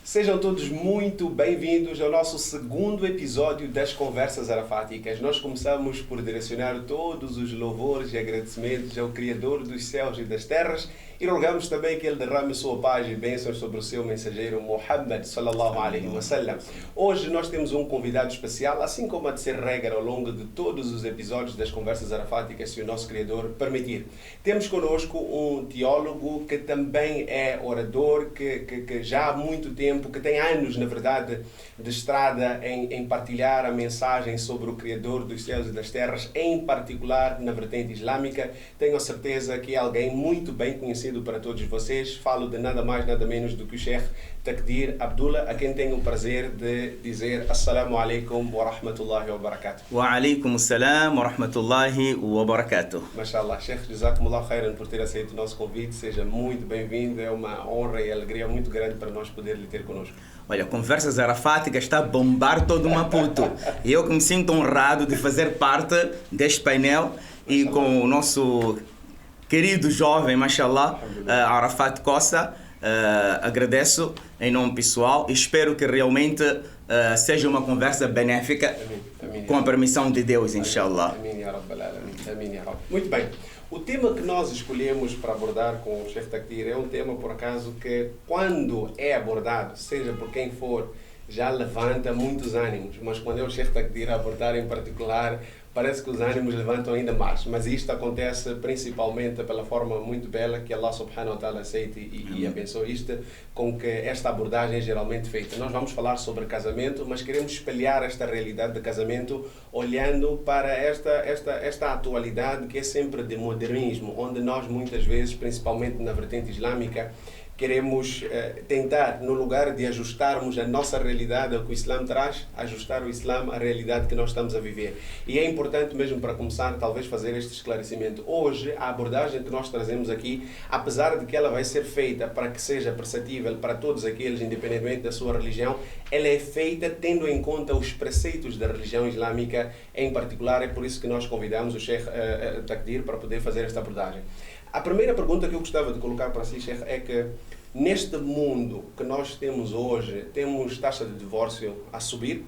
Sejam todos muito bem-vindos ao nosso segundo episódio das Conversas Arafáticas. Nós começamos por direcionar todos os louvores e agradecimentos ao Criador dos céus e das terras e rogamos também que Ele derrame sua paz e bênçãos sobre o seu mensageiro Muhammad sallallahu alaihi wasallam. Hoje nós temos um convidado especial, assim como há de ser regra ao longo de todos os episódios das Conversas Arafáticas, se o nosso Criador permitir. Temos connosco um teólogo que também é orador, que já há muito tempo, que tem anos, na verdade, de estrada em partilhar a mensagem sobre o Criador dos céus e das terras, em particular na vertente islâmica. Tenho a certeza que é alguém muito bem conhecido para todos vocês. Falo de nada mais, nada menos do que o Sheikh Takdir Abdullah, a quem tenho o prazer de dizer Assalamu alaikum wa rahmatullahi wa barakatuh. Wa alaikum assalam wa rahmatullahi wa barakatuh. Mashallah, Sheikh, jazakumullah khairan por ter aceito o nosso convite. Seja muito bem-vindo. É uma honra e alegria muito grande para nós poder lhe ter connosco. Olha, Conversas Arafáticas está a bombar todo o Maputo. E eu que me sinto honrado de fazer parte deste painel e com o nosso querido jovem, mashallah, Arafat Costa. Agradeço em nome pessoal e espero que realmente seja uma conversa benéfica. Amém. Com a permissão de Deus, inshallah. Amém, ya Rabbal Alamin. Amém, ya Rabb. Muito bem. O tema que nós escolhemos para abordar com o Sheikh Takdir é um tema, por acaso, que quando é abordado, seja por quem for, já levanta muitos ânimos, mas quando é o Sheikh Takdir a abordar em particular, parece que os ânimos levantam ainda mais. Mas isto acontece principalmente pela forma muito bela que Allah subhanahu wa ta'ala aceita e abençoe isto, com que esta abordagem é geralmente feita. Nós vamos falar sobre casamento, mas queremos espelhar esta realidade de casamento olhando para esta atualidade que é sempre de modernismo, onde nós muitas vezes, principalmente na vertente islâmica, queremos tentar, no lugar de ajustarmos a nossa realidade ao que o Islã traz, ajustar o Islã à realidade que nós estamos a viver. E é importante mesmo para começar, talvez, fazer este esclarecimento. Hoje, a abordagem que nós trazemos aqui, apesar de que ela vai ser feita para que seja perceptível para todos aqueles, independentemente da sua religião, ela é feita tendo em conta os preceitos da religião islâmica em particular. É por isso que nós convidamos o Sheikh Takdir para poder fazer esta abordagem. A primeira pergunta que eu gostava de colocar para si, Sheikh, é que neste mundo que nós temos hoje, temos taxa de divórcio a subir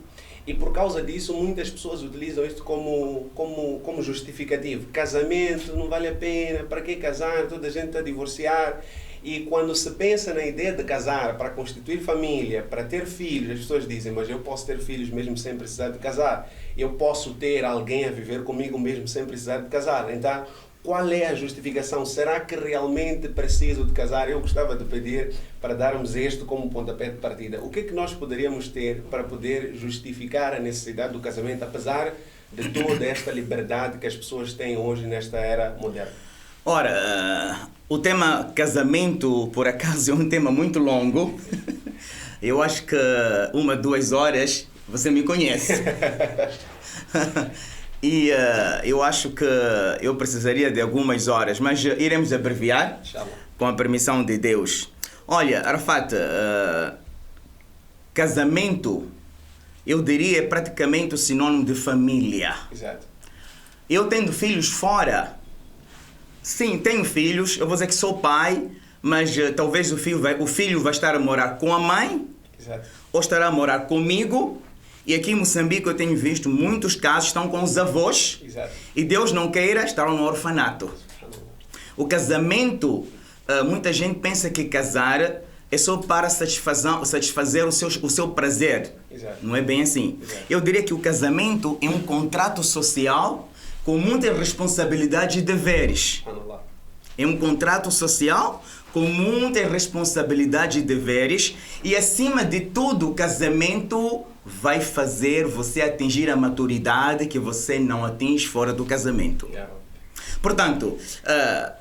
e por causa disso muitas pessoas utilizam isto como justificativo. Casamento não vale a pena, para que casar? Toda a gente está a divorciar. E quando se pensa na ideia de casar para constituir família, para ter filhos, as pessoas dizem, mas eu posso ter filhos mesmo sem precisar de casar. Eu posso ter alguém a viver comigo mesmo sem precisar de casar. Então, qual é a justificação? Será que realmente preciso de casar? Eu gostava de pedir para darmos isto como pontapé de partida. O que é que nós poderíamos ter para poder justificar a necessidade do casamento, apesar de toda esta liberdade que as pessoas têm hoje nesta era moderna? Ora, o tema casamento, por acaso, é um tema muito longo. Eu acho que 1-2 horas você me conhece. E eu acho que eu precisaria de algumas horas, mas iremos abreviar, com a permissão de Deus. Olha, Arafat, casamento, eu diria, é praticamente o sinônimo de família. Exato. Eu tendo filhos fora, sim, tenho filhos, eu vou dizer que sou pai, mas talvez o filho vai estar a morar com a mãe, exato, ou estará a morar comigo. E aqui em Moçambique eu tenho visto muitos casos estão com os avós. exato, E Deus não queira estar no orfanato. O casamento, muita gente pensa que casar é só para satisfazer o seu prazer. exato, Não é bem assim. exato. Eu diria que o casamento é um contrato social com muitas responsabilidades e deveres. É um contrato social com muitas responsabilidades e deveres e, acima de tudo, o casamento vai fazer você atingir a maturidade que você não atinge fora do casamento. Portanto,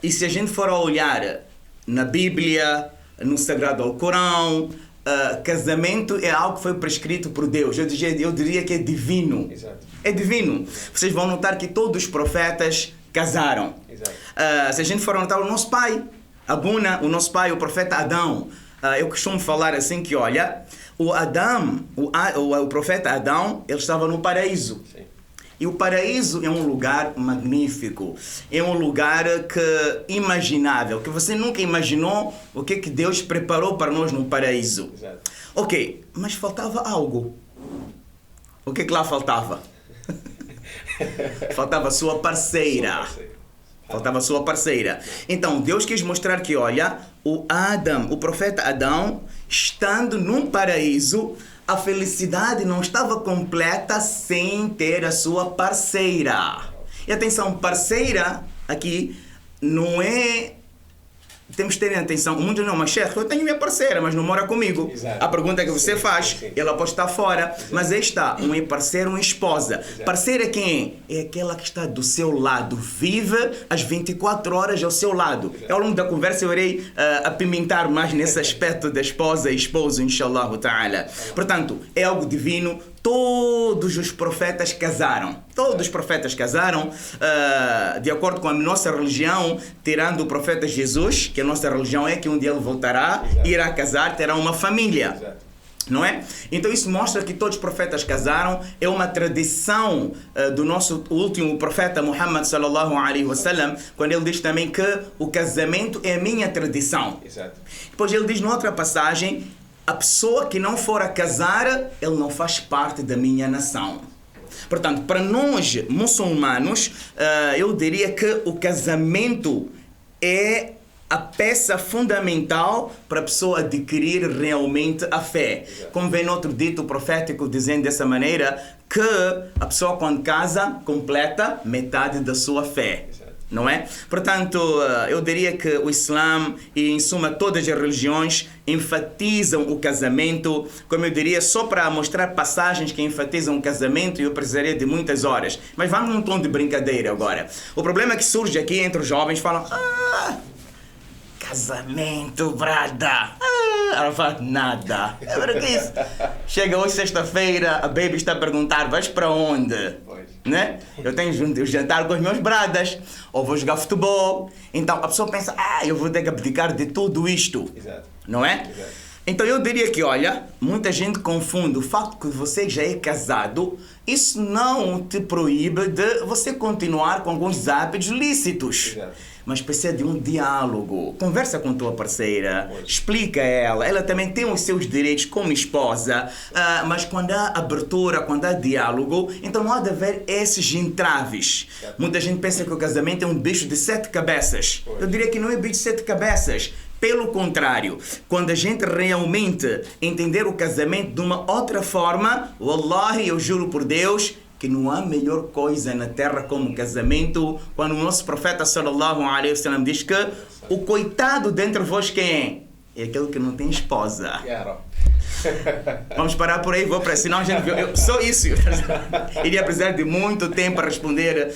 e se a gente for a olhar na Bíblia, no Sagrado Alcorão, casamento é algo que foi prescrito por Deus. Eu diria que é divino. Exato. É divino. Vocês vão notar que todos os profetas casaram. Exato. Se a gente for a notar o nosso pai, Abuna, o nosso pai, o profeta Adão, eu costumo falar assim que, olha, o profeta Adão, ele estava no paraíso. Sim. E o paraíso é um lugar magnífico, é um lugar imaginável, que você nunca imaginou o que Deus preparou para nós no paraíso. Exato. Ok, mas faltava algo. O que lá faltava? Faltava a sua parceira. Faltava a sua parceira. Então, Deus quis mostrar que, olha, o profeta Adão, estando num paraíso, a felicidade não estava completa sem ter a sua parceira. E atenção, parceira aqui não é... Temos que ter atenção. Muitos não, mas chefe, eu tenho minha parceira, mas não mora comigo. Exato. A pergunta que você faz, ela pode estar fora. Exato. Mas aí está, um é parceiro, uma esposa. Exato. Parceira quem é? É aquela que está do seu lado, vive as 24 horas ao seu lado. Exato. Ao longo da conversa eu irei apimentar mais nesse aspecto da esposa e esposo, inshallah ta'ala. Portanto, é algo divino. Todos os profetas casaram. Todos os profetas casaram, de acordo com a nossa religião, tirando o profeta Jesus, que a nossa religião é que um dia ele voltará, Exato. irá casar, terá uma família. Exato. Não é? Então isso mostra que todos os profetas casaram, é uma tradição do nosso último profeta Muhammad sallallahu alaihi wasallam, quando ele diz também que o casamento é a minha tradição. Exato. Depois ele diz noutra passagem, a pessoa que não for a casar, ele não faz parte da minha nação. Portanto, para nós muçulmanos, eu diria que o casamento é a peça fundamental para a pessoa adquirir realmente a fé. Como vem no outro dito profético dizendo dessa maneira, que a pessoa quando casa completa metade da sua fé. Não é? Portanto, eu diria que o Islã e, em suma, todas as religiões enfatizam o casamento. Como eu diria, só para mostrar passagens que enfatizam o casamento, eu precisaria de muitas horas. Mas vamos num tom de brincadeira agora. O problema que surge aqui entre os jovens, falam... casamento, brada. Ela fala, nada. É para que isso? Chega hoje, sexta-feira, a baby está a perguntar, vais para onde? Pois. Né? Eu tenho jantar com os meus bradas, ou vou jogar futebol. Então a pessoa pensa, eu vou ter que abdicar de tudo isto. Exato. Não é? Exato. Então eu diria que, olha, muita gente confunde o facto que você já é casado, isso não te proíbe de você continuar com alguns hábitos lícitos. Exato. Mas precisa de um diálogo. Conversa com tua parceira, explica a ela. Ela também tem os seus direitos como esposa, mas quando há abertura, quando há diálogo, então não há de haver esses entraves. Muita gente pensa que o casamento é um bicho de 7 cabeças. Eu diria que não é bicho de 7 cabeças. Pelo contrário, quando a gente realmente entender o casamento de uma outra forma, wallahi, eu juro por Deus, que não há melhor coisa na terra como o casamento, quando o nosso profeta sallallahu alaihi wasallam diz que o coitado dentre vós quem é? É aquele que não tem esposa. Vamos parar por aí, vou para senão a gente só isso. Iria precisar de muito tempo para responder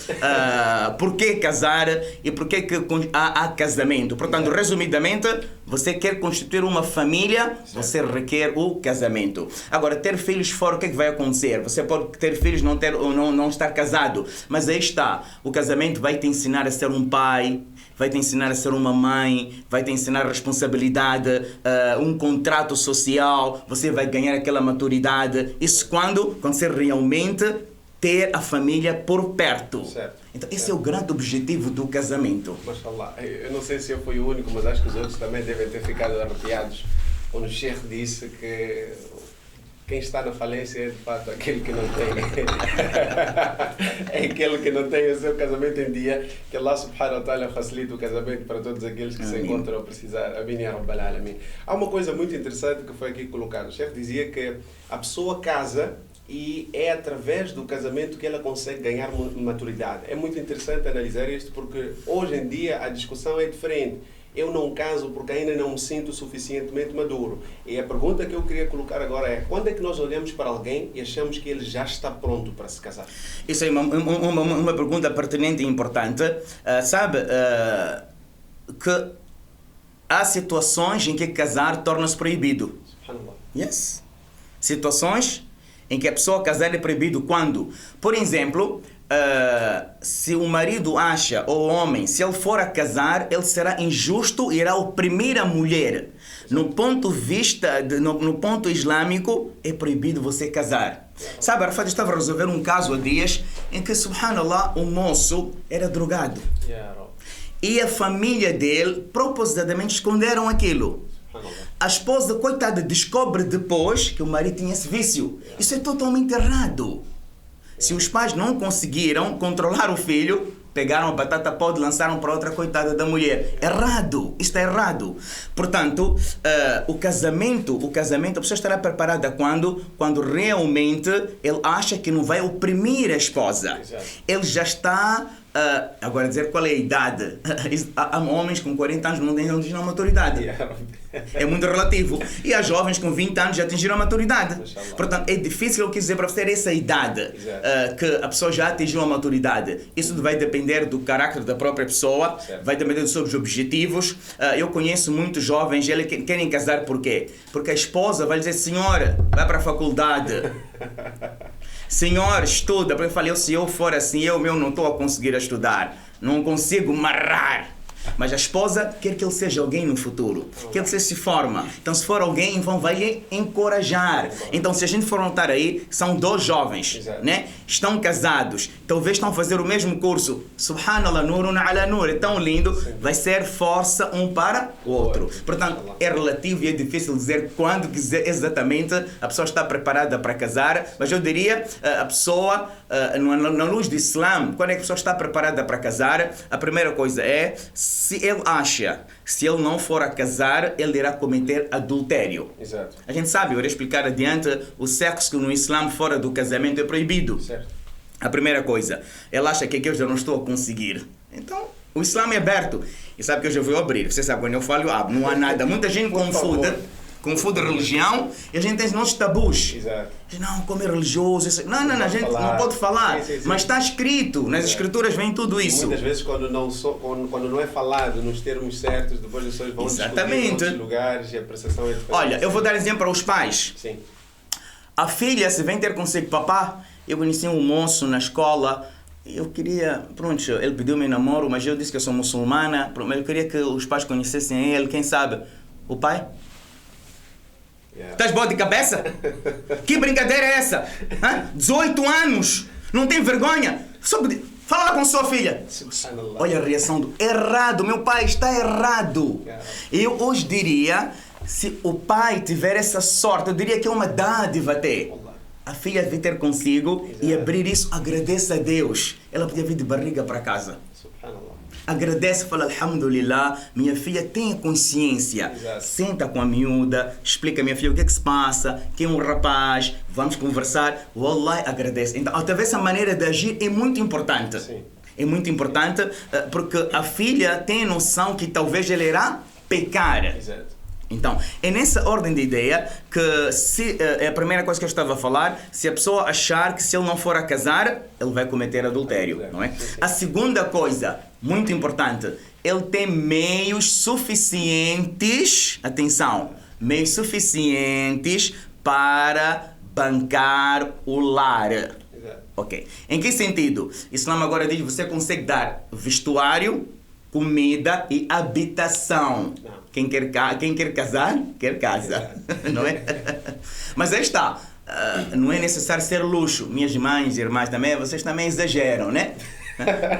por que casar e por que há casamento. Portanto, resumidamente, você quer constituir uma família, você requer o casamento. Agora, ter filhos fora, o que vai acontecer? Você pode ter filhos ou não estar casado, mas aí está. O casamento vai te ensinar a ser um pai, vai te ensinar a ser uma mãe, vai te ensinar responsabilidade, um contrato social, você vai ganhar aquela maturidade. Isso quando você realmente ter a família por perto. Certo. Então esse é o grande objetivo do casamento. Mashallah. Eu não sei se eu fui o único, mas acho que os outros também devem ter ficado arrepiados quando o Sheikh disse que quem está na falência é de fato aquele que não tem. É aquele que não tem o seu casamento em dia. Que Allah subhanahu wa ta'ala facilita o casamento para todos aqueles que se encontram a precisar. Amin ya rabbal alamin. Há uma coisa muito interessante que foi aqui colocada. O Sheikh dizia que a pessoa casa e é através do casamento que ela consegue ganhar maturidade. É muito interessante analisar isto porque hoje em dia a discussão é diferente. Eu não caso porque ainda não me sinto suficientemente maduro. E a pergunta que eu queria colocar agora é: quando é que nós olhamos para alguém e achamos que ele já está pronto para se casar? Isso é uma pergunta pertinente e importante. Sabe que há situações em que casar torna-se proibido. Subhanallah. Yes. Situações em que a pessoa casar é proibido quando, por exemplo, se o marido acha, ou o homem, se ele for a casar, ele será injusto e irá oprimir a mulher. No ponto de vista, no ponto islâmico, é proibido você casar. Sabe, Arafat estava a resolver um caso há dias em que, subhanallah, o moço era drogado. E a família dele, propositadamente, esconderam aquilo. A esposa, coitada, descobre depois que o marido tinha esse vício. Isso é totalmente errado. Se os pais não conseguiram controlar o filho, pegaram a batata podre e lançaram para outra coitada da mulher. Errado. Isto é errado. Portanto, o casamento, a pessoa estará preparada quando realmente ele acha que não vai oprimir a esposa. Ele já está... agora, dizer qual é a idade. Há homens com 40 anos não atingiram a maturidade. É muito relativo. E há jovens com 20 anos já atingiram a maturidade. Portanto, é difícil eu dizer para você essa idade que a pessoa já atingiu a maturidade. Isso vai depender do caráter da própria pessoa, vai depender dos seus objetivos. Eu conheço muitos jovens, eles querem casar por quê? Porque a esposa vai dizer: senhora, vai para a faculdade. Senhor, estuda. Porque eu falei: se eu for assim, eu não estou a conseguir estudar. Não consigo marrar. Mas a esposa quer que ele seja alguém no futuro. Que ele se forma. Então, se for alguém, vai lhe encorajar. Então, se a gente for notar aí, são dois jovens, né? Estão casados. Talvez estão a fazer o mesmo curso. Subhanallah, nurun ala nur. É tão lindo. Vai ser força um para o outro. Portanto, é relativo e é difícil dizer quando exatamente a pessoa está preparada para casar. Mas eu diria, a pessoa, na luz do Islã, quando é que a pessoa está preparada para casar, a primeira coisa é... Se ele acha, se ele não for a casar, ele irá cometer adultério. Exato. A gente sabe, eu irei explicar adiante, o sexo no Islã fora do casamento é proibido. Certo. A primeira coisa, ele acha que eu já não estou a conseguir. Então, o Islã é aberto. E sabe que eu já vou abrir. Você sabe, quando eu falo, não há nada. Muita gente confunde religião e a gente tem os nossos tabus. Exato. Não, como é religioso. Isso... Não, a gente não pode falar. Sim. Mas está escrito, nas escrituras vem tudo isso. Muitas vezes quando não é falado nos termos certos, depois as pessoas vão discutir em outros lugares e a percepção é diferente. Olha, eu vou dar exemplo aos pais. Sim. A filha, se vem ter consigo: papá, eu conheci um moço na escola, eu queria, pronto, ele pediu-me namoro, mas eu disse que eu sou muçulmana, eu queria que os pais conhecessem ele, quem sabe? O pai? Estás boa de cabeça? Que brincadeira é essa? 18 anos? Não tem vergonha? Fala lá com sua filha. Olha a reação do... Errado, meu pai está errado. Eu hoje diria, se o pai tiver essa sorte, eu diria que é uma dádiva até. A filha deve ter consigo e abrir isso, agradeça a Deus. Ela podia vir de barriga para casa. Agradece, fala: alhamdulillah, minha filha tem consciência. Senta com a miúda, explica: minha filha, o que é que se passa, quem é um rapaz, vamos conversar. Wallahi, agradece. Então, talvez essa maneira de agir é muito importante. Sim. É muito importante porque a filha tem noção que talvez ela irá pecar. Exato. Então, é nessa ordem de ideia que é a primeira coisa que eu estava a falar, se a pessoa achar que se ele não for a casar, ele vai cometer adultério, não é? A segunda coisa, muito importante, ele tem meios suficientes, atenção, meios suficientes para bancar o lar. Ok. Em que sentido? Islã agora diz que você consegue dar vestuário, comida e habitação. Quem quer casar, quer casa. Não é? Mas aí está. Não é necessário ser luxo. Minhas mães e irmãs também, vocês também exageram, né?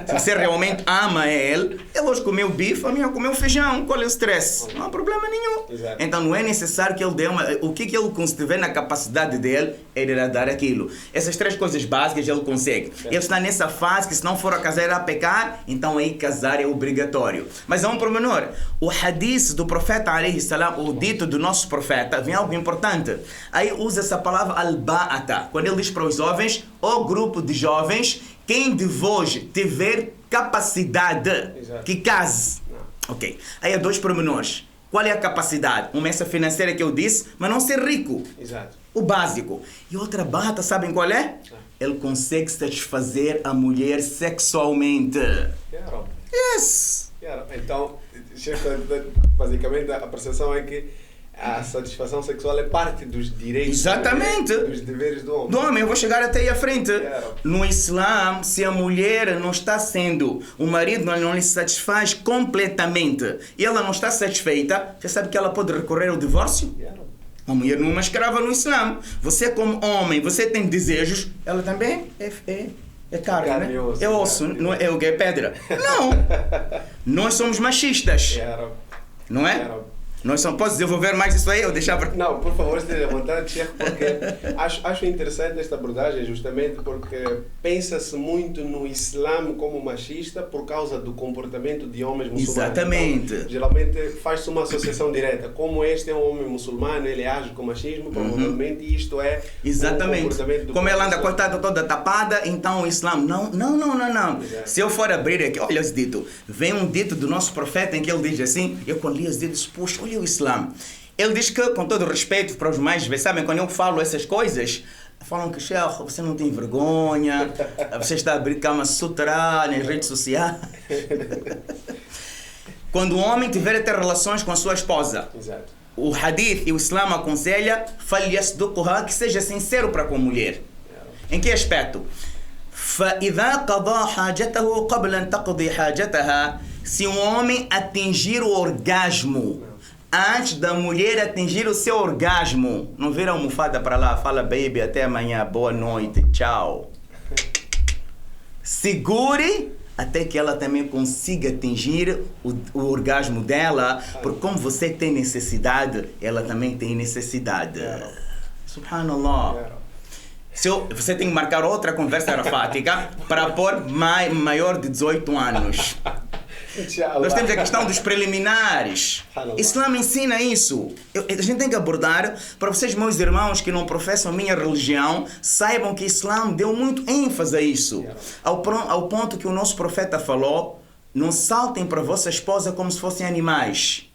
Se você realmente ama ele hoje comeu bife, a minha comeu feijão. Qual é o stress? Não há problema nenhum. Exato. Então não é necessário que ele dê o que ele estiver na capacidade dele, ele irá dar aquilo. Essas três coisas básicas ele consegue. Ele está nessa fase que se não for a casar irá pecar, então aí casar é obrigatório. Mas há um pormenor. O hadith do profeta alayhi salam, o dito do nosso profeta, vem algo importante. Aí usa essa palavra al-ba'ata. Quando ele diz para os jovens, o grupo de jovens, quem de vós tiver capacidade, que case. Ok. Aí há dois pormenores. Qual é a capacidade? Uma essa financeira que eu disse, mas não ser rico. Exato. O básico. E outra barra, sabem qual é? Ele consegue satisfazer a mulher sexualmente. Claro. Yes. Claro. Então, basicamente a percepção é que a satisfação sexual é parte dos direitos. Exatamente. Dos deveres do homem. Do homem, eu vou chegar até aí à frente. Claro. No Islã, se a mulher não está sendo, o marido não lhe satisfaz completamente e ela não está satisfeita, você sabe que ela pode recorrer ao divórcio? Claro. A mulher não é uma escrava no Islã. Você como homem, você tem desejos, ela também é carne, né? É osso, não é o que é pedra. Não! Nós somos machistas. Não é? Posso desenvolver mais isso aí ou deixar para... Não, por favor, esteja à vontade, Sheikh, porque acho interessante esta abordagem justamente porque pensa-se muito no Islã como machista por causa do comportamento de homens muçulmanos. Exatamente. Então, geralmente faz-se uma associação direta. Como este é um homem muçulmano, ele age com machismo, provavelmente isto é exatamente. Um comportamento do como ela anda coitada toda tapada, então o Islã... Não. Exato. Se eu for abrir aqui, olha esse dito. Vem um dito do nosso profeta em que ele diz assim, eu quando li esse dito disse, puxa, olha o Islã. Ele diz que, com todo respeito para os mais, sabem, quando eu falo essas coisas, falam que, Sheikh, você não tem vergonha, você está a abrir Kama Sutra nas redes sociais. Quando o homem tiver a ter relações com a sua esposa, Exato. o hadith e o Islã aconselha, que seja sincero para com a mulher. Em que aspecto? فَإِذَا قَضَى حَاجَتَهُ قَبْلَ أَنْ تَقْضِي حَاجَتَهَا. Se um homem atingir o orgasmo antes da mulher atingir o seu orgasmo, não vira a almofada para lá, fala baby, até amanhã, boa noite, tchau. Segure até que ela também consiga atingir o orgasmo dela, porque como você tem necessidade, ela também tem necessidade. Subhanallah. Você tem que marcar outra conversa arafática para pôr maior de 18 anos. Nós temos a questão dos preliminares. Islã ensina isso. A gente tem que abordar, para vocês, meus irmãos que não professam a minha religião, saibam que Islã deu muito ênfase a isso. Ao ponto que o nosso profeta falou, não saltem para vossa esposa como se fossem animais.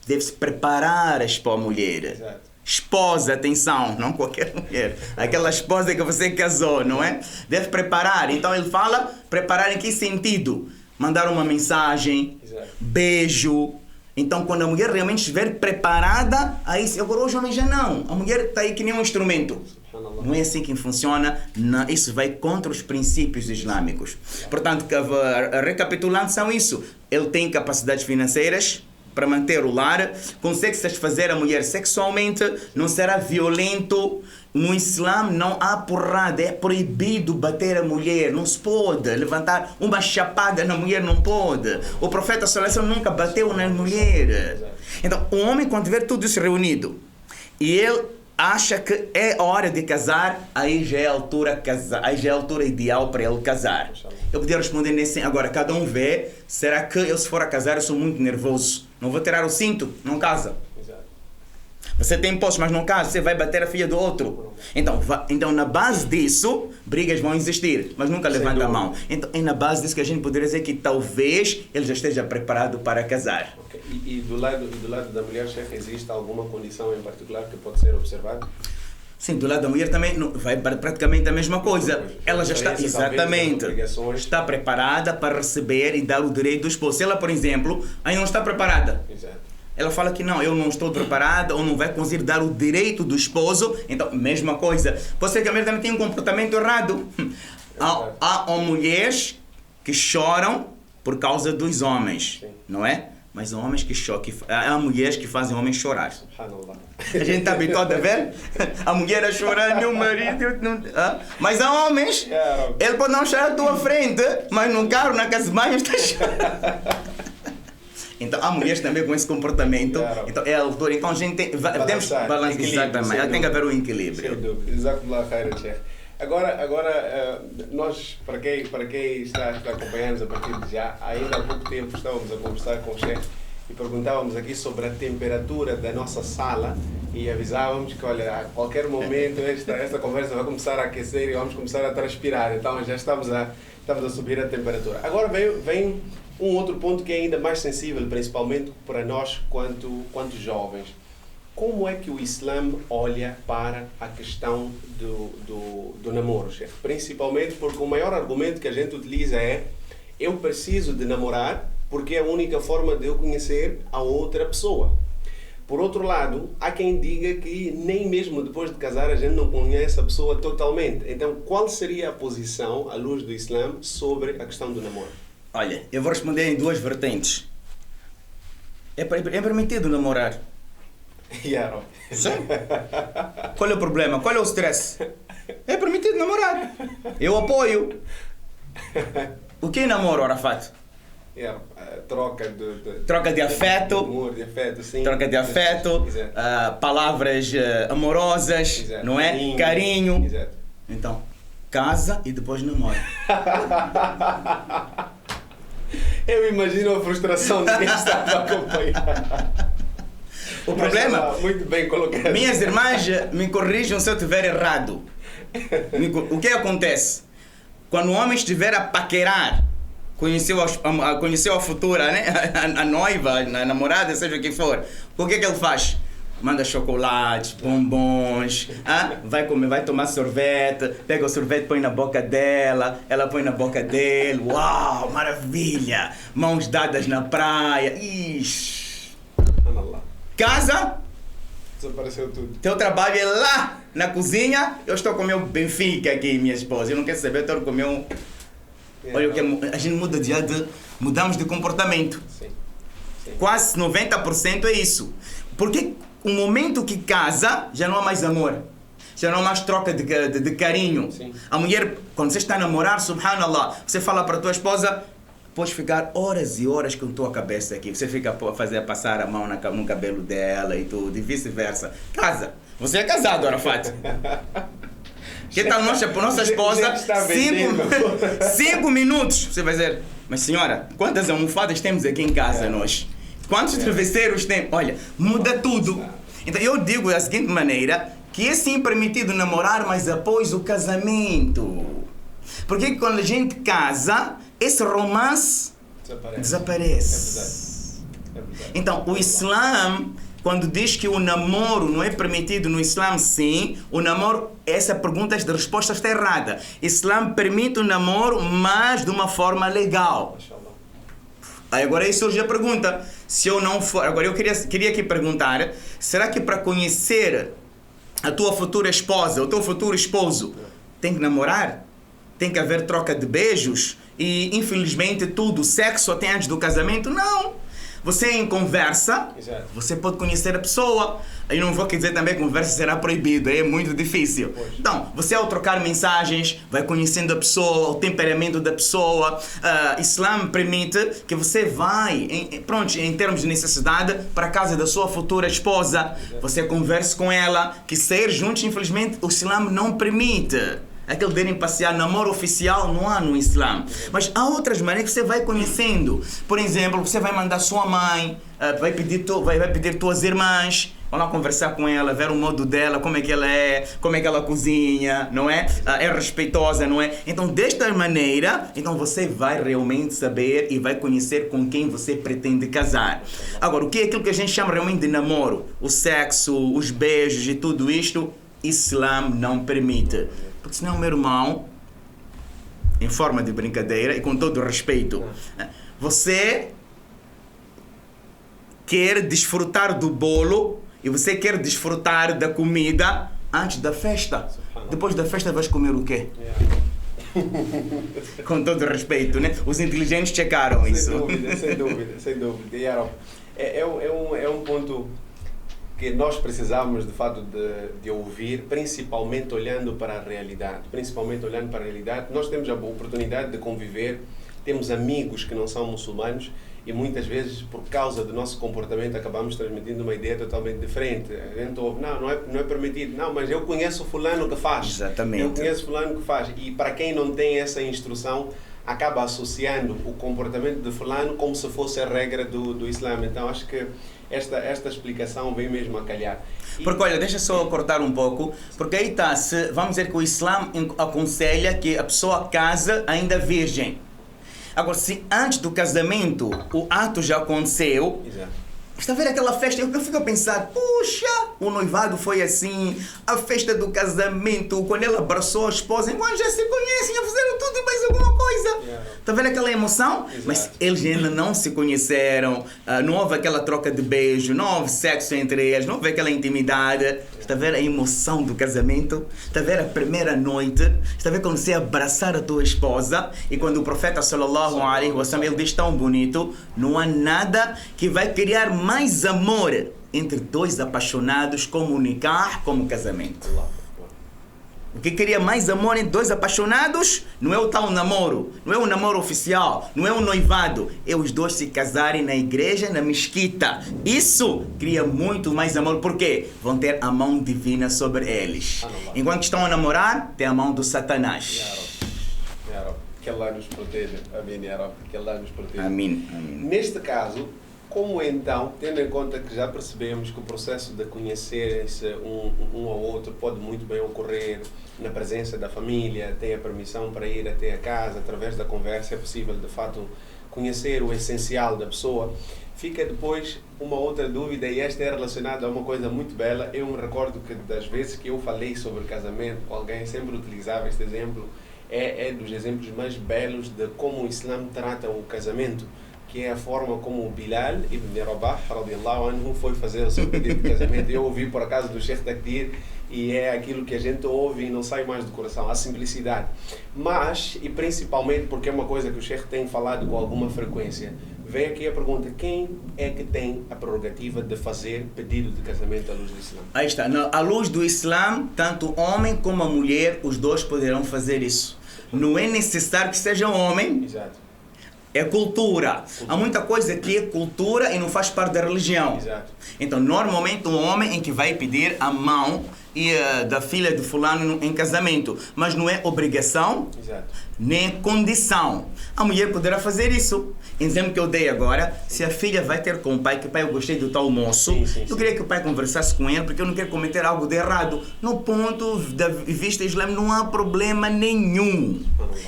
Deve-se preparar a mulher. Exato. Esposa, atenção, não qualquer mulher. Aquela esposa que você casou, não é? Deve preparar. Então ele fala, preparar em que sentido? Mandar uma mensagem, Exato. Beijo. Então quando a mulher realmente estiver preparada, aí agora hoje homem já não. A mulher está aí que nem um instrumento. Não é assim que funciona. Não, isso vai contra os princípios islâmicos. Portanto, recapitulando, são isso. Ele tem capacidades financeiras para manter o lar, consegue satisfazer a mulher sexualmente, não será violento. No Islã não há porrada, é proibido bater a mulher, não se pode levantar uma chapada na mulher, não pode. O profeta sallallahu alaihi wasallam nunca bateu na mulher. Então, o homem, quando tiver tudo isso reunido, e ele acha que é hora de casar, aí já é a altura ideal para ele casar. Eu podia responder nesse, agora cada um vê, será que eu se for a casar eu sou muito nervoso, não vou tirar o cinto, não casa. Você tem impostos, mas não casa, você vai bater a filha do outro. Então na base disso, brigas vão existir, mas nunca levanta a mão. Então é na base disso que a gente poderia dizer que talvez ele já esteja preparado para casar. Okay. E do lado da mulher, chefe, existe alguma condição em particular que pode ser observada? Sim, do lado da mulher também vai praticamente a mesma coisa. Ela já está, exatamente, está preparada para receber e dar o direito do esposo. Se ela, por exemplo, ainda não está preparada. Exato. Ela fala que não, eu não estou preparada ou não vai conseguir dar o direito do esposo. Então, mesma coisa. Pode ser que a mulher também tenha um comportamento errado. Há mulheres que choram por causa dos homens, sim, não é? Mas há homens que choram, há mulheres que fazem homens chorar. A gente está habituado a ver? A mulher a chorar, meu marido... Não... Mas há homens, ele pode não chorar à tua frente, mas no carro, na casa de banho, está chorando. Então há mulheres também com esse comportamento. Então é a altura. Então a gente tem, temos balançar. Exatamente. Tem que haver um equilíbrio. Sem dúvida. Jazakumullah khairan, Sheikh. Agora nós, para quem está acompanhando a partir de já, ainda há pouco tempo estávamos a conversar com o Sheikh e perguntávamos aqui sobre a temperatura da nossa sala e avisávamos que, olha, a qualquer momento esta conversa vai começar a aquecer e vamos começar a transpirar. Então já estamos a subir a temperatura. Agora vem um outro ponto que é ainda mais sensível, principalmente para nós quanto jovens. Como é que o Islã olha para a questão do namoro, chefe? Principalmente porque o maior argumento que a gente utiliza é: eu preciso de namorar porque é a única forma de eu conhecer a outra pessoa. Por outro lado, há quem diga que nem mesmo depois de casar a gente não conhece a pessoa totalmente. Então, qual seria a posição, à luz do Islã, sobre a questão do namoro? Olha, eu vou responder em duas vertentes. É permitido namorar. Yeah. Sim. Qual é o problema? Qual é o stress? É permitido namorar. Eu apoio. O que é namoro, Arafat? Yeah. Troca de afeto. Amor, de afeto, sim. Troca de afeto. Palavras amorosas. Exato. Não é? Carinho. Exato. Então, casa e depois namora. Eu imagino a frustração de quem estava a acompanhar. O problema... Muito bem colocado. Minhas irmãs me corrijam se eu estiver errado. O que acontece? Quando o homem estiver a paquerar, conheceu a futura, né? a noiva, a namorada, seja o que for, o que ele faz? Manda chocolates, bombons, vai comer, vai tomar sorvete, pega o sorvete, põe na boca dela, ela põe na boca dele, uau, maravilha, mãos dadas na praia, ixi. Casa, desapareceu tudo. Teu trabalho é lá na cozinha, eu estou com o meu Benfica aqui, minha esposa, eu não quero saber, eu estou com o meu... Olha o que a gente muda mudamos de comportamento. Sim. Quase 90% é isso. Porque o momento que casa, já não há mais amor. Já não há mais troca de carinho. Sim. A mulher, quando você está a namorar, subhanallah, você fala para a tua esposa, podes ficar horas e horas com a tua cabeça aqui. Você fica a passar a mão no cabelo dela e tudo, e vice-versa. Casa. Você é casado, Arafat. Que tal nossa esposa, 5 minutos, você vai dizer, mas senhora, quantas almofadas temos aqui em casa nós? Quantos travesseiros tem? Olha, muda tudo. Então eu digo da seguinte maneira, que é sim permitido namorar, mas após o casamento. Porque quando a gente casa, esse romance desaparece. É verdade. Então o Islã, quando diz que o namoro não é permitido no Islã, sim, o namoro, essa pergunta de resposta está errada. Islã permite o namoro, mas de uma forma legal. Aí agora aí surge a pergunta, se eu não for... Agora eu queria aqui perguntar, será que para conhecer a tua futura esposa, o teu futuro esposo, tem que namorar? Tem que haver troca de beijos? E infelizmente tudo, sexo até antes do casamento? Não! Você em conversa, você pode conhecer a pessoa. Eu não vou dizer também que conversa será proibido, é muito difícil. Então, você ao trocar mensagens, vai conhecendo a pessoa, o temperamento da pessoa. Islã permite que você vai, em termos de necessidade, para a casa da sua futura esposa. Você converse com ela, que sair juntos, infelizmente, o Islã não permite. Aquele de irem passear, namoro oficial não há no Islã. Mas há outras maneiras que você vai conhecendo. Por exemplo, você vai mandar sua mãe, vai pedir tuas irmãs, vão lá conversar com ela, ver o modo dela, como é que ela é, como é que ela cozinha, não é? É respeitosa, não é? Então, desta maneira, então você vai realmente saber e vai conhecer com quem você pretende casar. Agora, o que é aquilo que a gente chama realmente de namoro? O sexo, os beijos e tudo isto, Islã não permite. Porque senão, meu irmão, em forma de brincadeira e com todo o respeito, você quer desfrutar do bolo e você quer desfrutar da comida antes da festa. Depois da festa vais comer o quê? Com todo o respeito, né? Os inteligentes checaram isso. Sem dúvida. É um ponto que nós precisamos de fato de ouvir, principalmente olhando para a realidade. Nós temos a oportunidade de conviver, temos amigos que não são muçulmanos e muitas vezes, por causa do nosso comportamento, acabamos transmitindo uma ideia totalmente diferente. A gente ouve, não é permitido. Não, mas eu conheço fulano que faz. Exatamente. Eu conheço fulano que faz. E para quem não tem essa instrução, acaba associando o comportamento de fulano como se fosse a regra do Islã. Então acho que esta explicação vem mesmo a calhar. Porque olha, deixa só cortar um pouco, porque aí está, vamos dizer que o Islã aconselha que a pessoa casa ainda virgem. Agora, se antes do casamento o ato já aconteceu, está a ver aquela festa, eu fico a pensar, puxa, o noivado foi assim, a festa do casamento, quando ele abraçou a esposa, enquanto já se conhecem, já fizeram tudo e mais alguma coisa. Está a ver aquela emoção? Mas eles ainda não se conheceram, não houve aquela troca de beijo, não houve sexo entre eles, não houve aquela intimidade. Está a ver a emoção do casamento? Está a ver a primeira noite? Está a ver quando você abraçar a tua esposa? E quando o profeta sallallahu alaihi wasallam, ele diz tão bonito, não há nada que vai criar mais amor entre dois apaixonados comunicar como casamento. O que queria mais amor entre dois apaixonados não é o tal namoro, não é o namoro oficial, não é o noivado, é os dois se casarem na igreja, na mesquita. Isso cria muito mais amor, porque vão ter a mão divina sobre eles. Enquanto estão a namorar, tem a mão do Satanás. Que Allah nos proteja. Amém, Ya Rabbi. Que Allah nos proteja. Amém. Neste caso, como então, tendo em conta que já percebemos que o processo de conhecerem-se um ao outro pode muito bem ocorrer na presença da família, tem a permissão para ir até a casa, através da conversa é possível de fato conhecer o essencial da pessoa, fica depois uma outra dúvida, e esta é relacionada a uma coisa muito bela. Eu me recordo que das vezes que eu falei sobre casamento com alguém, sempre utilizava este exemplo, é dos exemplos mais belos de como o Islã trata o casamento, que é a forma como o Bilal ibn Rabah, radiallahu anhu, foi fazer o seu pedido de casamento. Eu ouvi por acaso do Sheikh Takdir, e é aquilo que a gente ouve e não sai mais do coração, a simplicidade. Mas, e principalmente porque é uma coisa que o Sheikh tem falado com alguma frequência, vem aqui a pergunta: quem é que tem a prerrogativa de fazer pedido de casamento à luz do Islã? Aí está, à luz do Islã, tanto o homem como a mulher, os dois poderão fazer isso. Não é necessário que seja homem. Exato. É cultura. Há muita coisa que é cultura e não faz parte da religião. Exato. Então, normalmente, um homem é que vai pedir a mão da filha de fulano em casamento. Mas não é obrigação, exato, nem condição. A mulher poderá fazer isso. Exemplo que eu dei agora, se a filha vai ter com o pai, que pai, eu gostei do tal moço, eu queria que o pai conversasse com ele, porque eu não quero cometer algo de errado. No ponto de vista islâmico não há problema nenhum.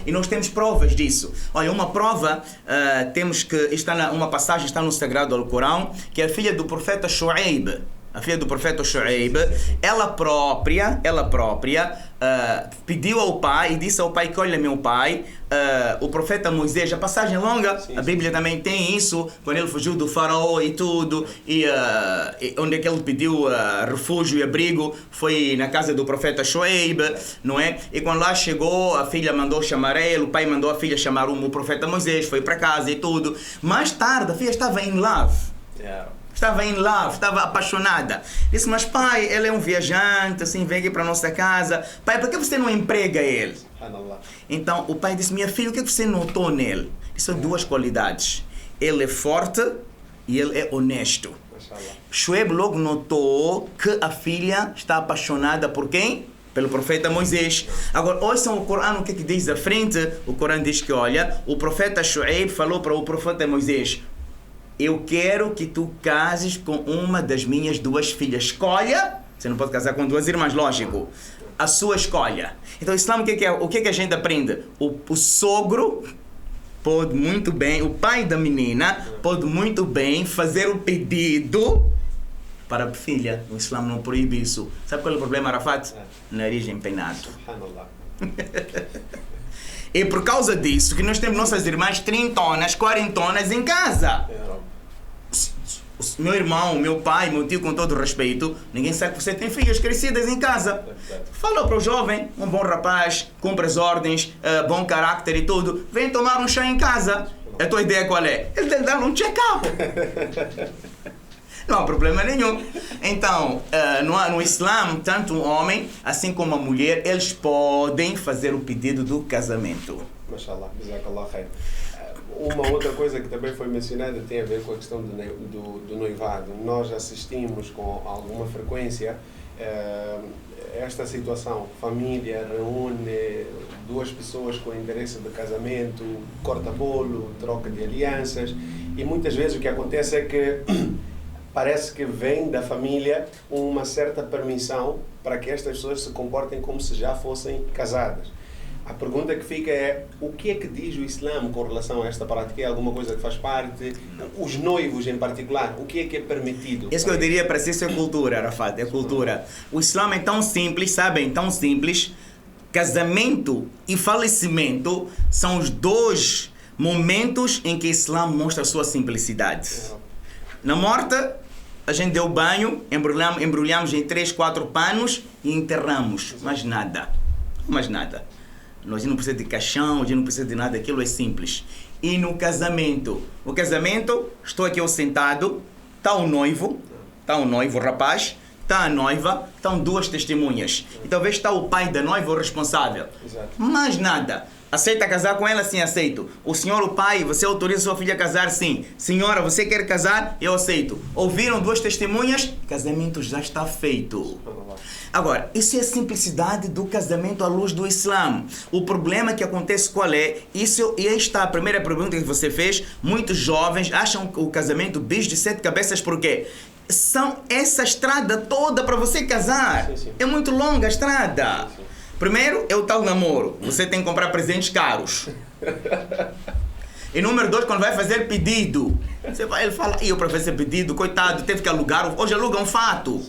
E nós temos provas disso. Olha, uma prova, temos que, uma passagem está no Sagrado Alcorão, que é a filha do profeta Shu'aib. A filha do profeta Shu'aib, ela própria pediu ao pai e disse ao pai que: olha, meu pai, o profeta Moisés, a passagem é longa, a Bíblia também tem isso, quando ele fugiu do faraó e tudo, e onde é que ele pediu refúgio e abrigo, foi na casa do profeta Shu'aib, não é? E quando lá chegou, a filha mandou chamar ele, o pai mandou a filha chamar o profeta Moisés, foi para casa e tudo. Mais tarde, a filha estava in love. Estava in love, estava apaixonada. Disse: mas pai, ele é um viajante, assim, vem aqui para a nossa casa. Pai, por que você não emprega ele? Então o pai disse: minha filha, o que você notou nele? São duas qualidades. Ele é forte e ele é honesto. Shu'aib logo notou que a filha está apaixonada por quem? Pelo profeta Moisés. Agora, ouçam o Corão, o que diz à frente. O Corão diz que, olha, o profeta Shu'aib falou para o profeta Moisés: eu quero que tu cases com uma das minhas duas filhas. Escolha. Você não pode casar com duas irmãs, lógico. A sua escolha. Então, o Islã, o que a gente aprende? O sogro pode muito bem, o pai da menina pode muito bem fazer o pedido para a filha. O Islã não proíbe isso. Sabe qual é o problema, Arafat? Nariz empenado. É por causa disso que nós temos nossas irmãs 30, 40 em casa. Meu irmão, meu pai, meu tio, com todo respeito, ninguém sabe que você tem filhas crescidas em casa. Fala para o jovem, um bom rapaz, cumpre as ordens, bom caráter e tudo, vem tomar um chá em casa. A tua ideia qual é? Ele tem que dar um check-up. Não há problema nenhum. Então, no Islã, tanto um homem, assim como a mulher, eles podem fazer o pedido do casamento. Mashallah, jazakallah khair. Uma outra coisa que também foi mencionada tem a ver com a questão do noivado. Nós assistimos com alguma frequência esta situação. Família reúne duas pessoas com interesse de casamento, corta bolo, troca de alianças, e muitas vezes o que acontece é que parece que vem da família uma certa permissão para que estas pessoas se comportem como se já fossem casadas. A pergunta que fica é: o que é que diz o Islã com relação a esta prática? É alguma coisa que faz parte? Os noivos em particular, o que é permitido? Isso que eu diria para si, isso é cultura, Arafat, é cultura. O Islã é tão simples, sabem, tão simples. Casamento e falecimento são os dois momentos em que o Islã mostra a sua simplicidade. Na morte, a gente deu banho, embrulhamos em 3, 4 panos e enterramos. Mais nada. Mais nada. Nós não precisamos de caixão, a gente não precisa de nada, aquilo é simples. E no casamento? O casamento, estou aqui eu sentado, está o noivo, está o noivo, o rapaz, está a noiva, estão duas testemunhas. E talvez está o pai da noiva, o responsável. Exato. Mais nada. Aceita casar com ela? Sim, aceito. O senhor, o pai, você autoriza sua filha a casar? Sim. Senhora, você quer casar? Eu aceito. Ouviram duas testemunhas? Casamento já está feito. Agora, isso é a simplicidade do casamento à luz do Islã. O problema que acontece qual é? Isso, e aí está a primeira pergunta que você fez. Muitos jovens acham o casamento bicho de sete cabeças, por quê? São essa estrada toda para você casar. Sim, sim. É muito longa a estrada. Sim. Primeiro é o tal namoro. Você tem que comprar presentes caros. E número 2, quando vai fazer pedido. Ele fala, eu para fazer pedido, coitado, teve que alugar. Hoje aluga um fato.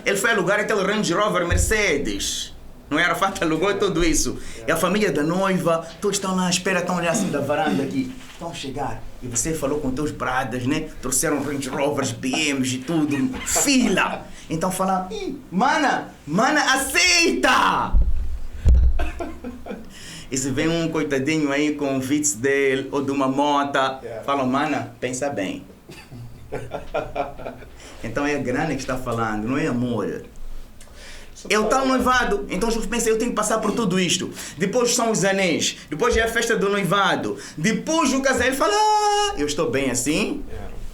Ele foi alugar aquele Range Rover Mercedes. Não era fato, alugou tudo isso. E a família da noiva, todos estão lá à espera, estão olhando assim da varanda aqui. Estão a chegar. E você falou com teus bradas, né? Trouxeram Range Rovers, BMs e tudo. Fila. Então fala, mana, aceita! E se vem um coitadinho aí com o Vitz dele ou de uma mota, fala, mana, pensa bem. Então é a grana que está falando, não é amor. É o tal noivado. Então eu pensei, eu tenho que passar por tudo isto. Depois são os anéis. Depois é a festa do noivado. Depois o casal. Ele fala, eu estou bem assim.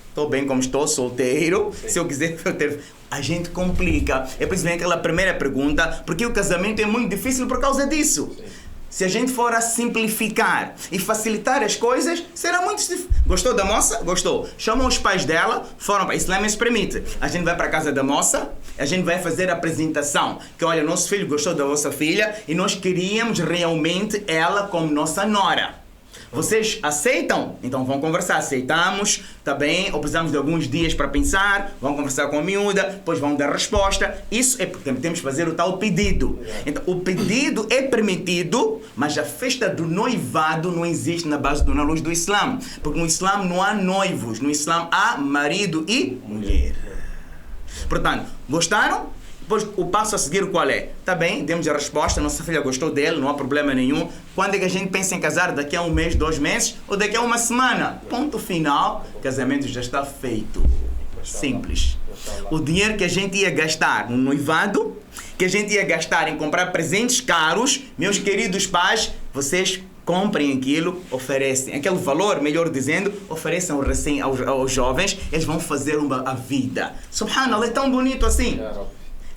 Estou bem como estou, solteiro. Sim. Se eu quiser ter... A gente complica. É por isso que vem aquela primeira pergunta. Porque o casamento é muito difícil por causa disso. Sim. Se a gente for a simplificar e facilitar as coisas, será muito difícil. Gostou da moça? Gostou. Chamam os pais dela, foram para o Islã, isso permite. A gente vai para a casa da moça, a gente vai fazer a apresentação. Que olha, nosso filho gostou da vossa filha e nós queríamos realmente ela como nossa nora. Vocês aceitam? Então vão conversar. Aceitamos, tá bem? Ou precisamos de alguns dias para pensar. Vão conversar com a miúda, depois vão dar resposta. Isso é porque temos que fazer o tal pedido. Então o pedido é permitido, mas a festa do noivado não existe na luz do Islã. Porque no Islã não há noivos. No Islã há marido e mulher. Portanto, gostaram? Depois o passo a seguir qual é? Tá bem, demos a resposta, nossa filha gostou dele, não há problema nenhum. Quando é que a gente pensa em casar? Daqui a um mês, 2 meses ou daqui a uma semana? Ponto final, casamento já está feito. Simples. O dinheiro que a gente ia gastar no noivado, que a gente ia gastar em comprar presentes caros, meus queridos pais, vocês comprem aquilo, oferecem. Aquele valor, melhor dizendo, ofereçam aos jovens, eles vão fazer a vida. Subhanallah, é tão bonito assim.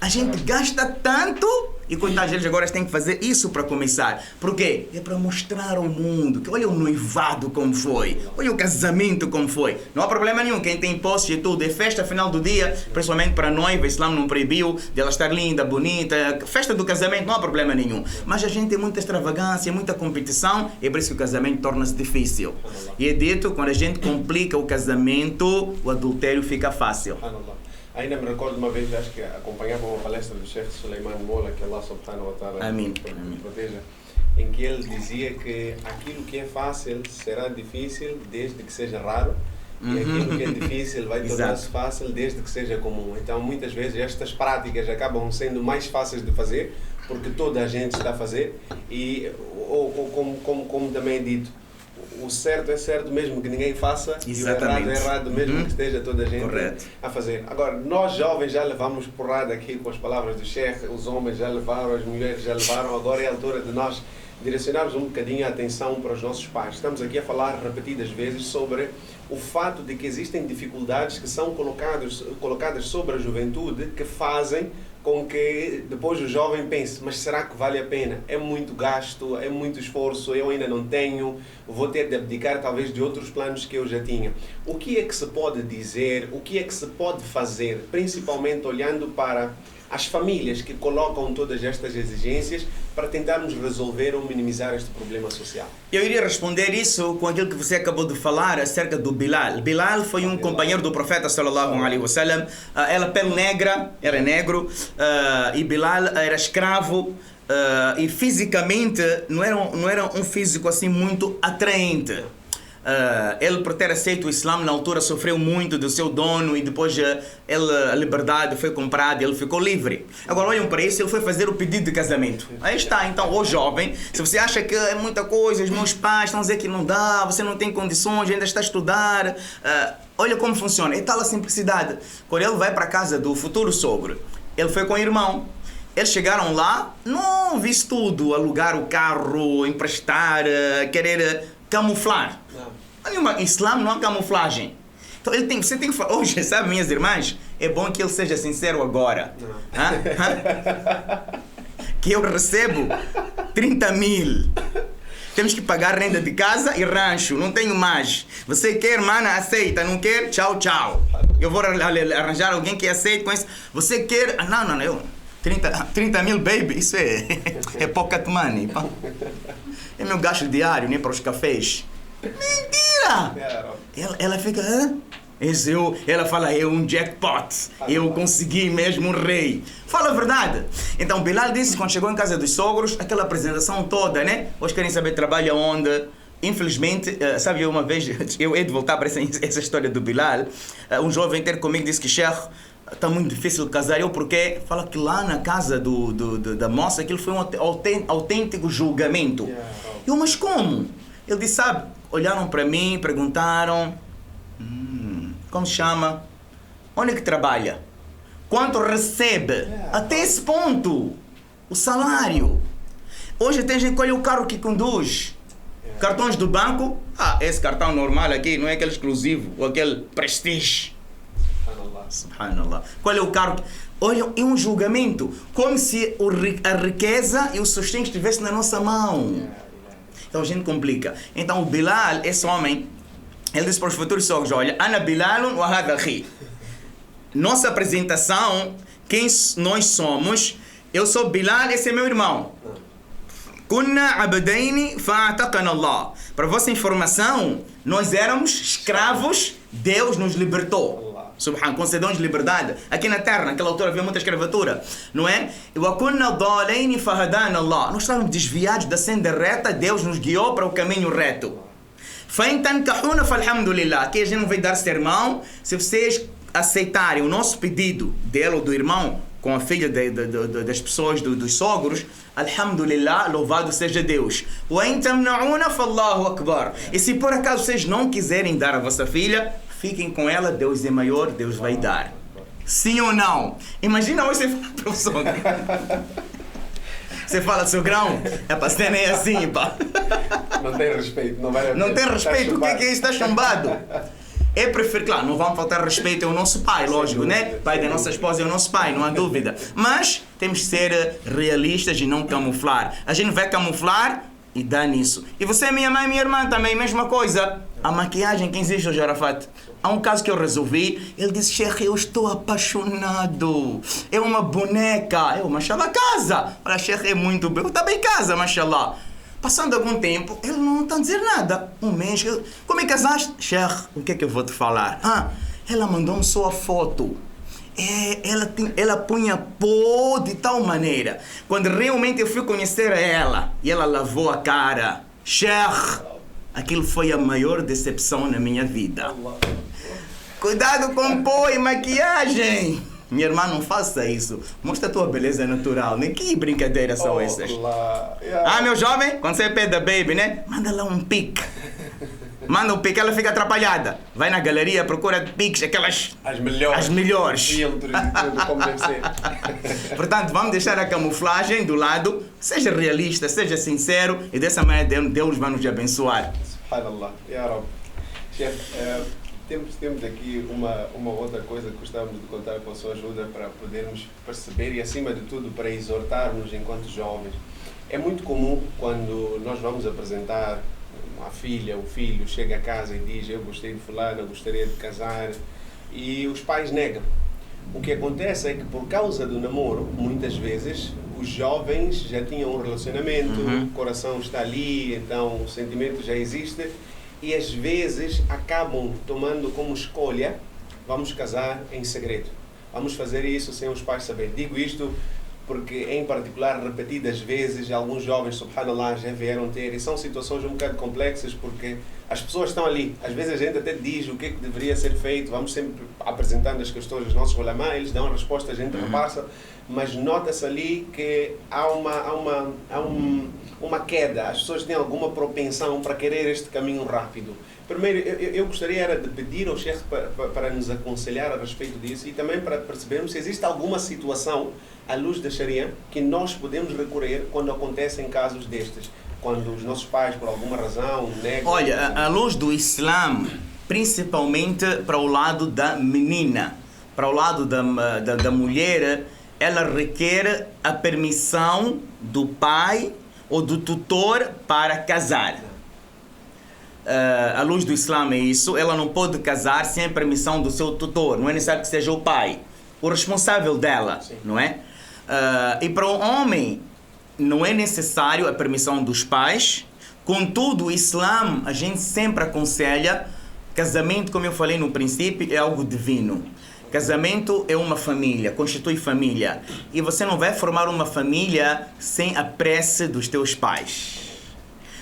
A gente gasta tanto e coitados deles agora têm que fazer isso para começar. Por quê? É para mostrar ao mundo que olha o noivado como foi, olha o casamento como foi. Não há problema nenhum, quem tem posse e tudo, é festa final do dia, principalmente para a noiva, o Islã não proibiu de ela estar linda, bonita, festa do casamento, não há problema nenhum. Mas a gente tem muita extravagância, muita competição, é por isso que o casamento torna-se difícil. E é dito, quando a gente complica o casamento, o adultério fica fácil. Ainda me recordo uma vez, acho que acompanhava uma palestra do Sheikh Suleiman Mola, que Allah subhanahu wa ta'ala proteja, em que ele dizia que aquilo que é fácil será difícil desde que seja raro, e aquilo que é difícil vai tornar-se fácil desde que seja comum. Então muitas vezes estas práticas acabam sendo mais fáceis de fazer, porque toda a gente está a fazer, e como também é dito, o certo é certo mesmo que ninguém faça. Exatamente. E o errado é errado mesmo que esteja toda a gente Correto. A fazer. Agora, nós jovens já levamos porrada aqui com as palavras do Sheikh, os homens já levaram, as mulheres já levaram, agora é a altura de nós direcionarmos um bocadinho a atenção para os nossos pais. Estamos aqui a falar repetidas vezes sobre o fato de que existem dificuldades que são colocadas sobre a juventude que fazem com que depois o jovem pense, mas será que vale a pena? É muito gasto, é muito esforço, eu ainda não tenho, vou ter de abdicar talvez de outros planos que eu já tinha. O que é que se pode dizer, o que é que se pode fazer, principalmente olhando para as famílias que colocam todas estas exigências para tentarmos resolver ou minimizar este problema social? Eu iria responder isso com aquilo que você acabou de falar acerca do Bilal. Bilal foi um companheiro do profeta sallallahu alaihi wasallam. Ela pele negra, era negro, e Bilal era escravo. E fisicamente não era um físico assim muito atraente. ele, por ter aceito o Islã, na altura sofreu muito do seu dono e depois a liberdade foi comprada e ele ficou livre. Agora olhem para isso, ele foi fazer o pedido de casamento. Aí está, então, ô jovem, se você acha que é muita coisa, os meus pais estão a dizer que não dá, você não tem condições, ainda está a estudar, olha como funciona, é tal a simplicidade. Quando ele vai para a casa do futuro sogro, ele foi com o irmão. Eles chegaram lá, não vi tudo, alugar o carro, emprestar, querer camuflar. Não. Islã não há camuflagem. Então você tem que falar, hoje, sabe, minhas irmãs, é bom que ele seja sincero agora. Que eu recebo 30 mil. Temos que pagar renda de casa e rancho, não tenho mais. Você quer, mana, aceita, não quer, tchau, tchau. Eu vou arranjar alguém que aceite com isso. Você quer, não, eu... 30 mil, baby, isso é pocket money. É meu gasto diário, nem para os cafés. Mentira! Ela fica, ela fala, é um jackpot. Eu consegui mesmo um rei. Fala a verdade. Então, Bilal disse, quando chegou em casa dos sogros, aquela apresentação toda, né? Hoje querem saber trabalha onde. Infelizmente, sabe, uma vez, eu hei de voltar para essa história do Bilal. Um jovem ter comigo disse que, Sheikh, está muito difícil de casar. Eu porque fala que lá na casa da moça aquilo foi um autêntico julgamento. Eu, mas como? Ele disse, sabe, olharam para mim, perguntaram, como se chama? Onde é que trabalha? Quanto recebe? Até esse ponto. O salário. Hoje tem gente que olha o carro que conduz. Cartões do banco, esse cartão normal aqui, não é aquele exclusivo, ou aquele prestige. Subhanallah. Qual é o carro? Olha, é um julgamento. Como se a riqueza e o sustento estivesse na nossa mão. Então a gente complica. Então o Bilal, esse homem, ele disse para os futuros sogros, olha, Ana Bilalun wa hadha akhi. Nossa apresentação, quem nós somos, eu sou Bilal, esse é meu irmão. Kunna abdaini fa'ataqana Allah. Para vossa informação, nós éramos escravos, Deus nos libertou. Subhan, concedeu-nos liberdade. Aqui na terra, naquela altura, havia muita escravatura, não é? Nós estávamos desviados da senda reta, Deus nos guiou para o caminho reto. Aqui a gente não vai dar sermão. Se vocês aceitarem o nosso pedido dele ou do irmão com a filha das pessoas, dos sogros, alhamdulillah, louvado seja Deus. E se por acaso vocês não quiserem dar a vossa filha, fiquem com ela, Deus é maior, Deus vai dar. Sim ou não? Imagina hoje você fala para o sogro. Você fala, sogrão, a cena é assim, pá. Não tem respeito, não vai. Não tem respeito, o que é isso? Está chumbado. É preferir, claro, não vamos faltar respeito ao nosso pai, lógico, né? Pai da nossa esposa é o nosso pai, não há dúvida. Mas temos que ser realistas e não camuflar. A gente vai camuflar e dá nisso. E você, minha mãe e minha irmã também, mesma coisa. A maquiagem que existe hoje, Arafat. Há um caso que eu resolvi, ele disse, Sheikh, eu estou apaixonado. É uma boneca. Eu, mashallah, casa. Olha, Sheikh, é muito bem. Eu também casa, mashallah. Passando algum tempo, ele não está a dizer nada. Um mês, como é que casaste? Sheikh, o que é que eu vou te falar? Ela mandou-me só a foto. Ela punha pó de tal maneira. Quando realmente eu fui conhecer ela, e ela lavou a cara. Sheikh, aquilo foi a maior decepção na minha vida. Cuidado com pó e maquiagem. Minha irmã, não faça isso. Mostra a tua beleza natural, né? Que brincadeiras são essas? Meu jovem, quando você pede a baby, né? Manda lá um pic. Manda um pic, ela fica atrapalhada. Vai na galeria, procura pics, aquelas... As melhores. Filtros e tudo, como deve ser. Portanto, vamos deixar a camuflagem do lado. Seja realista, seja sincero. E dessa maneira, Deus vai nos abençoar. Subhanallah. Ya Rab. Chefe, temos aqui uma outra coisa que gostávamos de contar com a sua ajuda para podermos perceber e, acima de tudo, para exortarmos enquanto jovens. É muito comum quando nós vamos apresentar a filha, o filho, chega a casa e diz, eu gostei de fulana, gostaria de casar, e os pais negam. O que acontece é que, por causa do namoro, muitas vezes, os jovens já tinham um relacionamento, o coração está ali, então o sentimento já existe, e às vezes acabam tomando como escolha, vamos casar em segredo. Vamos fazer isso sem os pais saberem. Digo isto porque em particular repetidas vezes alguns jovens, subhanallah, já vieram ter, e são situações um bocado complexas porque as pessoas estão ali, às vezes a gente até diz o que é que deveria ser feito, vamos sempre apresentando as questões dos nossos ulama, eles dão a resposta, a gente repassa, mas nota-se ali que há uma queda, as pessoas têm alguma propensão para querer este caminho rápido. Primeiro, eu gostaria era de pedir ao Sheikh para nos aconselhar a respeito disso e também para percebermos se existe alguma situação à luz da Sharia que nós podemos recorrer quando acontecem casos destes, quando os nossos pais, por alguma razão, negam... Olha, à luz do Islã, principalmente para o lado da menina, para o lado da mulher, ela requer a permissão do pai ou do tutor para casar. À luz do Islã é isso, ela não pode casar sem a permissão do seu tutor, não é necessário que seja o pai, o responsável dela, sim, não é? E para o homem não é necessário a permissão dos pais, contudo o Islã a gente sempre aconselha, casamento, como eu falei no princípio, é algo divino. Casamento é uma família, constitui família, e você não vai formar uma família sem a prece dos teus pais.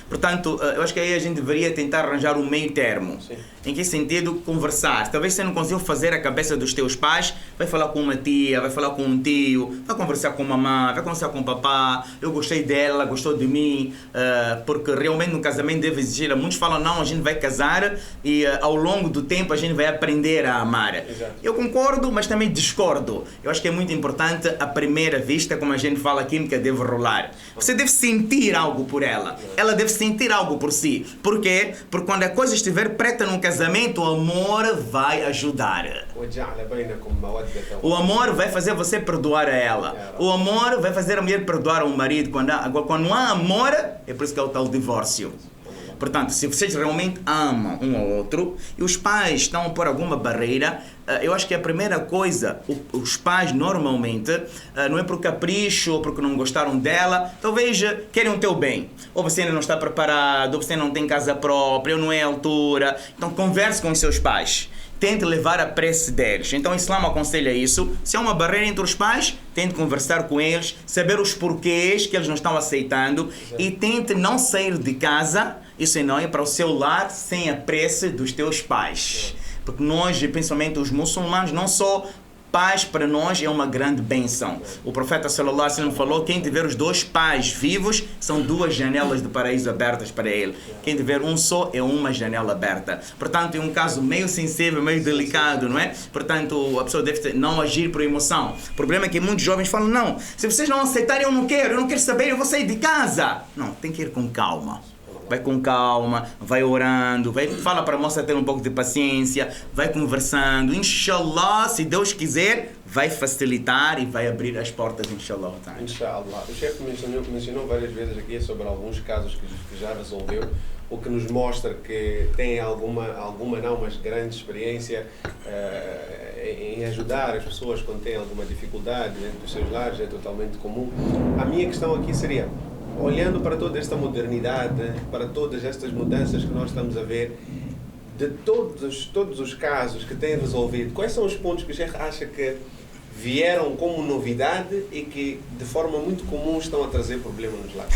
Portanto, eu acho que aí a gente deveria tentar arranjar um meio termo. Sim. Em que sentido? Conversar. Talvez você não consiga fazer a cabeça dos teus pais, vai falar com uma tia, vai falar com um tio, vai conversar com a mamãe, vai conversar com o papá, eu gostei dela, gostou de mim, porque realmente no casamento deve existir. Muitos falam, não, a gente vai casar e ao longo do tempo a gente vai aprender a amar. Exato. Eu concordo, mas também discordo. Eu acho que é muito importante a primeira vista, como a gente fala, a química deve rolar. Você deve sentir algo por ela, ela deve sentir algo por si. Por quê? Porque quando a coisa estiver preta num casamento, o amor vai ajudar. O amor vai fazer você perdoar a ela. O amor vai fazer a mulher perdoar ao marido. Quando não há amor, é por isso que é o tal divórcio. Portanto, se vocês realmente amam um ao outro e os pais estão a pôr alguma barreira, eu acho que a primeira coisa, os pais normalmente, não é por capricho ou porque não gostaram dela, talvez querem o teu bem. Ou você ainda não está preparado, ou você não tem casa própria, ou não é a altura. Então converse com os seus pais. Tente levar a prece deles. Então o Islã aconselha isso. Se há uma barreira entre os pais, tente conversar com eles, saber os porquês que eles não estão aceitando. Exato. E tente não sair de casa, isso não é para o seu lar, sem a prece dos teus pais. Exato. Porque nós, principalmente os muçulmanos, não só pais para nós é uma grande bênção. O profeta sallallahu alaihi wasallam falou, quem tiver os dois pais vivos, são duas janelas do paraíso abertas para ele. Quem tiver um só, é uma janela aberta. Portanto, é um caso meio sensível, meio delicado, não é? Portanto, a pessoa deve não agir por emoção. O problema é que muitos jovens falam, não, se vocês não aceitarem, eu não quero saber, eu vou sair de casa. Não, tem que ir com calma. Vai com calma, vai orando, fala para a moça ter um pouco de paciência, vai conversando. Inshallah, se Deus quiser, vai facilitar e vai abrir as portas, inshallah. Inshallah. O chefe mencionou várias vezes aqui sobre alguns casos que já resolveu, o que nos mostra que tem alguma não, mas grande experiência em ajudar as pessoas quando têm alguma dificuldade dentro dos seus lares, é totalmente comum. A minha questão aqui seria, olhando para toda esta modernidade, para todas estas mudanças que nós estamos a ver, de todos os casos que têm resolvido, quais são os pontos que o Sheikh acha que vieram como novidade e que de forma muito comum estão a trazer problema nos lares?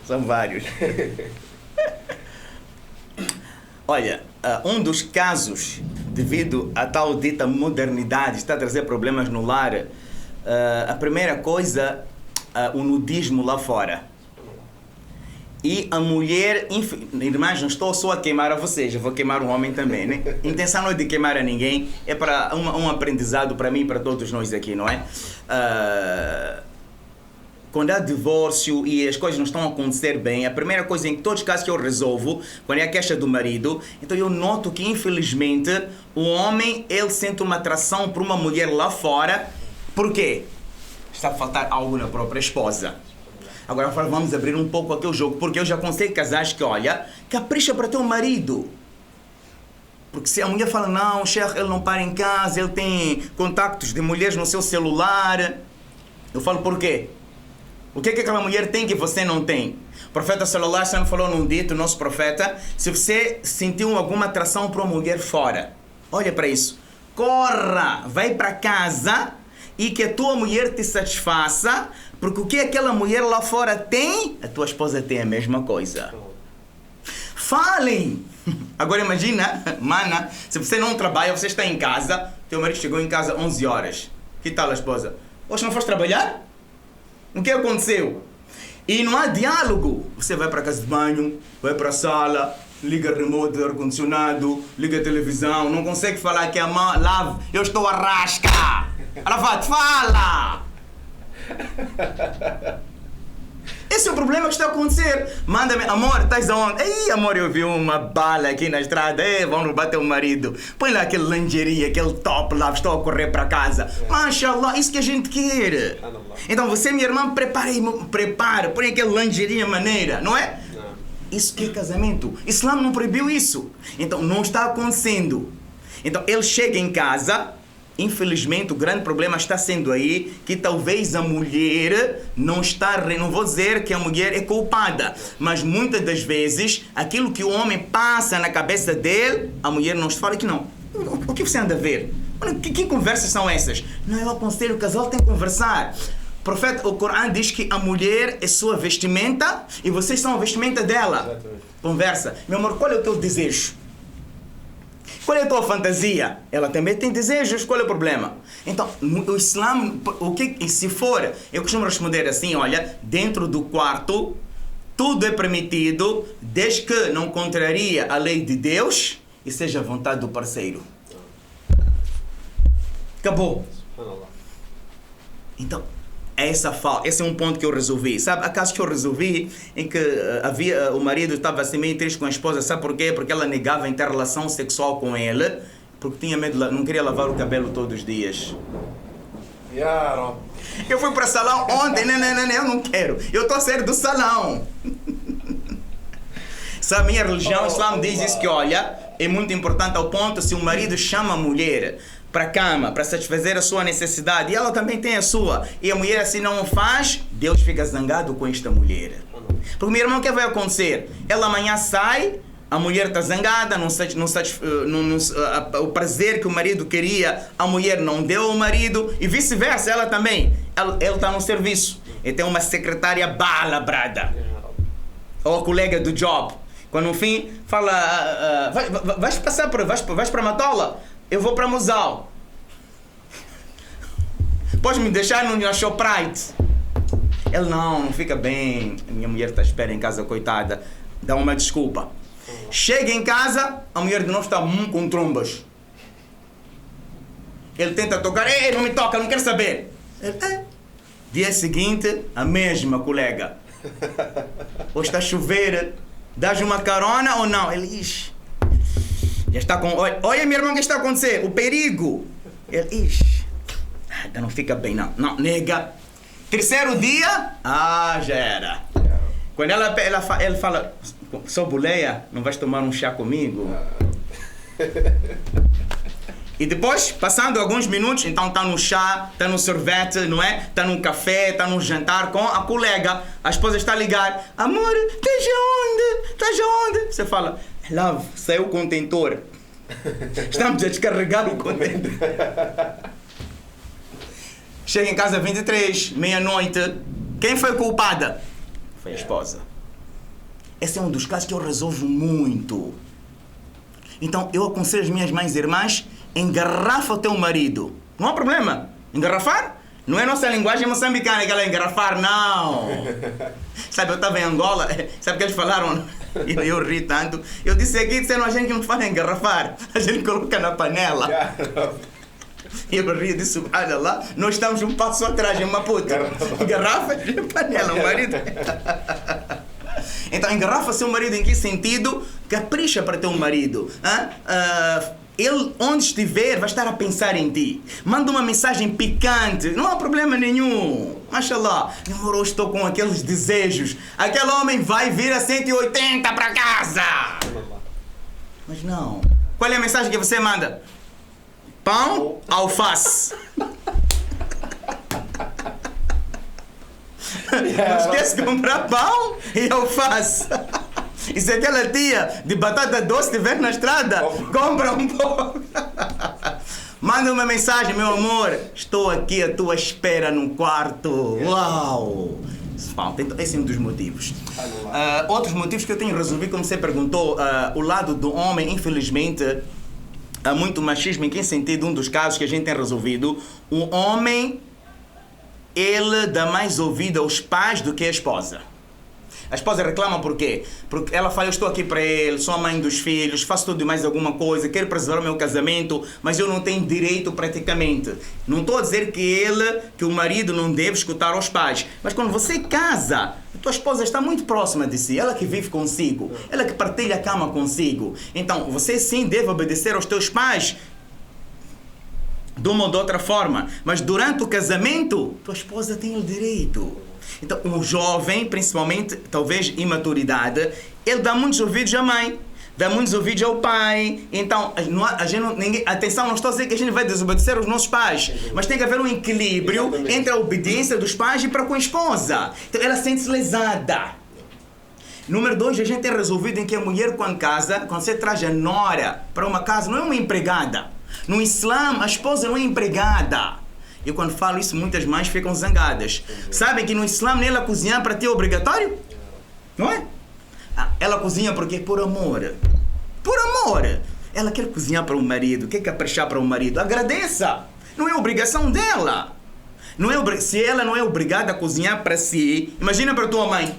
São vários. Olha, um dos casos, devido a tal dita modernidade, está a trazer problemas no lar, a primeira coisa, o nudismo lá fora. E a mulher, irmãs, não estou só a queimar a vocês, eu vou queimar o homem também, né? A intenção não é de queimar a ninguém, é para um aprendizado para mim e para todos nós aqui, não é? Quando há divórcio e as coisas não estão a acontecer bem, a primeira coisa em todos os casos que eu resolvo, quando é a queixa do marido, então eu noto que infelizmente o homem, ele sente uma atração por uma mulher lá fora. Por quê? Está a faltar algo na própria esposa. Agora vamos abrir um pouco aqui o jogo, porque eu já aconselho casais que, olha, capricha para teu marido. Porque se a mulher fala, não, Sheikh, ele não para em casa, ele tem contactos de mulheres no seu celular. Eu falo, por quê? O que é que aquela mulher tem que você não tem? O profeta sallallahu alaihi wasallam falou num dito, o nosso profeta, se você sentiu alguma atração para uma mulher fora, olha para isso, corra, vai para casa, e que a tua mulher te satisfaça, porque o que aquela mulher lá fora tem, a tua esposa tem a mesma coisa. Falem! Agora imagina, mana, se você não trabalha, você está em casa, teu marido chegou em casa 11 horas. Que tal a esposa? Hoje não foste trabalhar? O que aconteceu? E não há diálogo. Você vai para a casa de banho, vai para a sala, liga remoto, ar-condicionado, liga a televisão, não consegue falar que a mãe lava, eu estou a rasca. Ela vai, fala! Esse é o problema que está a acontecer. Manda-me, amor, estás aonde? Ei, amor, eu vi uma bala aqui na estrada. Ei, vão roubar teu marido. Põe lá aquele lingerie, aquele top lá, estou a correr para casa. Mashallah, isso que a gente quer. Então você, minha irmã, prepara, põe aquele lingerie maneira, não é? Isso que é casamento. Islã não proibiu isso. Então não está acontecendo. Então ele chega em casa. Infelizmente, o grande problema está sendo aí que talvez a mulher não vou dizer que a mulher é culpada, mas muitas das vezes, aquilo que o homem passa na cabeça dele, a mulher não fala que não. O que você anda a ver? Que conversas são essas? Não, eu aconselho o casal tem que conversar. O Corão diz que a mulher é sua vestimenta e vocês são a vestimenta dela. Exatamente. Conversa. Meu amor, qual é o teu desejo? Qual é a tua fantasia? Ela também tem desejos, qual é o problema? Então, o Islã, se for, eu costumo responder assim, olha, dentro do quarto, tudo é permitido, desde que não contraria a lei de Deus e seja a vontade do parceiro. Acabou. Então, esse é um ponto que eu resolvi. Sabe, a caso que eu resolvi em que o marido estava assim meio triste com a esposa, sabe por quê? Porque ela negava em ter relação sexual com ele, porque tinha medo, não queria lavar o cabelo todos os dias. Eu fui para o salão ontem, não, eu não quero. Eu estou a sair do salão. Sabe, a minha religião, o Islã diz isso que, olha, é muito importante ao ponto, se o marido chama a mulher para a cama, para satisfazer a sua necessidade, e ela também tem a sua, e a mulher assim não o faz, Deus fica zangado com esta mulher. Porque, meu irmão, o que vai acontecer? Ela amanhã sai, a mulher está zangada, o prazer que o marido queria, a mulher não deu ao marido, e vice-versa, ela também. Ele está no serviço, e tem uma secretária bala, brada, ou a colega do job. Quando no fim fala, vais para Matola? Eu vou para Musal. Podes me deixar na Shoprite? Ele, não fica bem. A minha mulher está à espera em casa, coitada. Dá uma desculpa. Chega em casa, a mulher de novo está com trombas. Ele tenta tocar. Ei, não me toca, não quero saber. Ele, Dia seguinte, a mesma colega. Hoje está a chover. Dás uma carona ou não? Ele, ixi. Já está com... Olha, minha irmã, o que está a acontecer? O perigo. Ele, ixi. Não fica bem, não. Não, nega. Terceiro dia, já era. Quando ele fala, sou boleia, não vais tomar um chá comigo? E depois, passando alguns minutos, então está no chá, está no sorvete, não é? Está no café, está no jantar com a colega. A esposa está a ligar. Amor, estás aonde? Estás aonde? Você fala, love, saiu o contentor. Estamos a descarregar o contentor. Chega em casa 23, meia-noite. Quem foi culpada? Foi a esposa. Esse é um dos casos que eu resolvo muito. Então, eu aconselho as minhas mães e irmãs, engarrafa o teu marido. Não há problema. Engarrafar? Não é nossa linguagem moçambicana, aquela engarrafar, não. Sabe, eu estava em Angola, sabe o que eles falaram? Eu ri tanto. Eu disse aqui, disseram a gente que não fala engarrafar. A gente coloca na panela. Eu ri, disse, olha lá, nós estamos um passo atrás, uma puta. Garrafa e panela, o marido. Então, engarrafa seu marido em que sentido? Capricha para teu marido. Ele, onde estiver, vai estar a pensar em ti. Manda uma mensagem picante, não há problema nenhum. Mashallah, eu hoje estou com aqueles desejos. Aquele homem vai vir a 180 para casa. Mas não. Qual é a mensagem que você manda? Pão, alface. Não esquece de comprar pão e alface. E se aquela tia de batata doce estiver na estrada, compra um pouco. Manda uma mensagem, meu amor. Estou aqui à tua espera no quarto. Uau! Falta. Então, esse é um dos motivos. Outros motivos que eu tenho resolvido, como você perguntou, o lado do homem, infelizmente, há muito machismo. Em que sentido? Um dos casos que a gente tem resolvido, o homem, ele dá mais ouvido aos pais do que à esposa. A esposa reclama por quê? Porque ela fala, eu estou aqui para ele, sou a mãe dos filhos, faço tudo e mais alguma coisa, quero preservar o meu casamento, mas eu não tenho direito praticamente. Não estou a dizer que o marido não deve escutar os pais, mas quando você casa, a tua esposa está muito próxima de si, ela que vive consigo, ela que partilha a cama consigo. Então, você sim deve obedecer aos teus pais de uma ou de outra forma, mas durante o casamento, tua esposa tem o direito. Então, um jovem, principalmente, talvez imaturidade, ele dá muitos ouvidos à mãe, dá muitos ouvidos ao pai. Então, atenção, não estou a dizer que a gente vai desobedecer aos nossos pais, mas tem que haver um equilíbrio entre a obediência dos pais e para com a esposa. Então, ela sente-se lesada. Número 2, a gente tem resolvido em que a mulher, quando casa, quando você traz a nora para uma casa, não é uma empregada. No Islã, a esposa não é empregada. Eu quando falo isso, muitas mães ficam zangadas. Sabem que no Islã ela cozinhar para ti é obrigatório? Não é? Ela cozinha porque por amor. Por amor. Ela quer cozinhar para o marido, quer caprichar para o marido. Agradeça. Não é obrigação dela. Se ela não é obrigada a cozinhar para si, imagina para a tua mãe.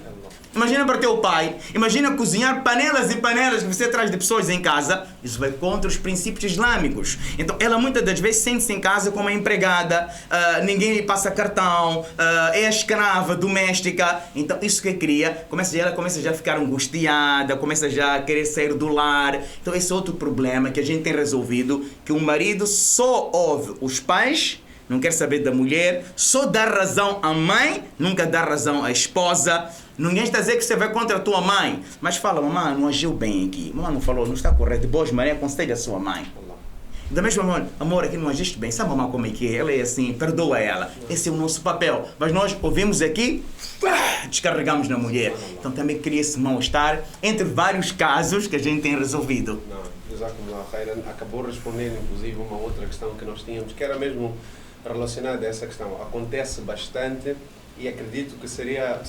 Imagina para o teu pai, imagina cozinhar panelas e panelas que você traz de pessoas em casa. Isso vai contra os princípios islâmicos. Então ela muitas das vezes sente-se em casa como uma empregada, ninguém lhe passa cartão, é a escrava doméstica. Então isso que cria, ela começa já a ficar angustiada, começa já a querer sair do lar. Então esse é outro problema que a gente tem resolvido, que o marido só ouve os pais, não quer saber da mulher, só dá razão à mãe, nunca dá razão à esposa. Ninguém está a dizer que você vai contra a tua mãe, mas fala, mamãe, não agiu bem aqui. Mamãe não falou, não está correto. De boas maneiras, aconselha a sua mãe. Da mesma maneira, amor, aqui não agiste bem. Sabe, mamãe, como é que é? Ela é assim, perdoa ela. Esse é o nosso papel. Mas nós ouvimos aqui, descarregamos na mulher. Então também cria-se mal-estar entre vários casos que a gente tem resolvido. Não, Jazakumullah Khairan acabou respondendo, inclusive, uma outra questão que nós tínhamos, que era mesmo relacionada a essa questão. Acontece bastante. E acredito que seria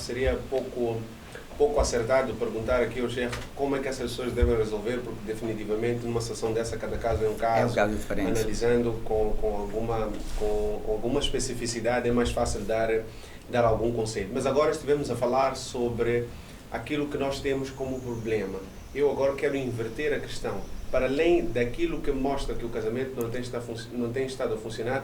pouco acertado perguntar aqui ao Sheikh como é que essas pessoas devem resolver, porque definitivamente numa sessão dessa cada caso é um caso diferente. Analisando com alguma especificidade é mais fácil dar algum conselho. Mas agora estivemos a falar sobre aquilo que nós temos como problema. Eu agora quero inverter a questão. Para além daquilo que mostra que o casamento não tem estado a funcionar,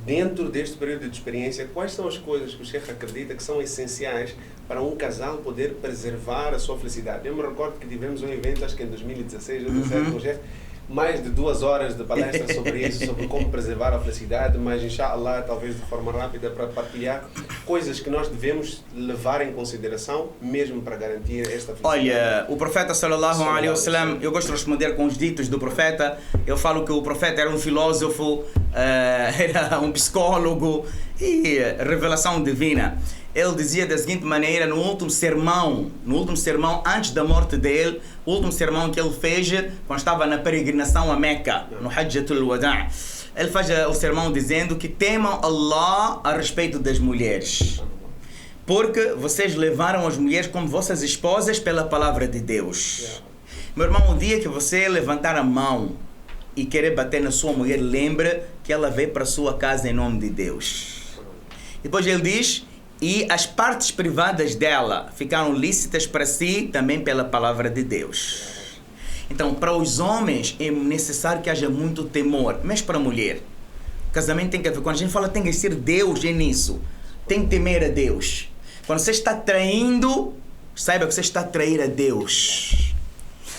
dentro deste período de experiência, quais são as coisas que o Sheikh acredita que são essenciais para um casal poder preservar a sua felicidade? Eu me recordo que tivemos um evento, acho que em 2016, ou 2017, com o Sheikh, mais de 2 horas de palestra sobre isso, sobre como preservar a felicidade, mas inshallah, talvez de forma rápida, para partilhar coisas que nós devemos levar em consideração, mesmo para garantir esta felicidade. Olha, o profeta sallallahu alaihi wasallam, eu gosto de responder com os ditos do profeta. Eu falo que o profeta era um filósofo, era um psicólogo e revelação divina. Ele dizia da seguinte maneira, no último sermão, antes da morte dele, o último sermão que ele fez, quando estava na peregrinação a Meca, no Hajjatul Wada', ele faz o sermão dizendo que temam Allah a respeito das mulheres, porque vocês levaram as mulheres como vossas esposas pela palavra de Deus. Meu irmão, o dia que você levantar a mão e querer bater na sua mulher, lembre que ela veio para a sua casa em nome de Deus. Depois ele diz, e as partes privadas dela ficaram lícitas para si também pela palavra de Deus. Então, para os homens é necessário que haja muito temor, mas para a mulher, o casamento tem que haver, quando a gente fala tem que ser Deus é nisso, tem que temer a Deus. Quando você está traindo, saiba que você está a trair a Deus.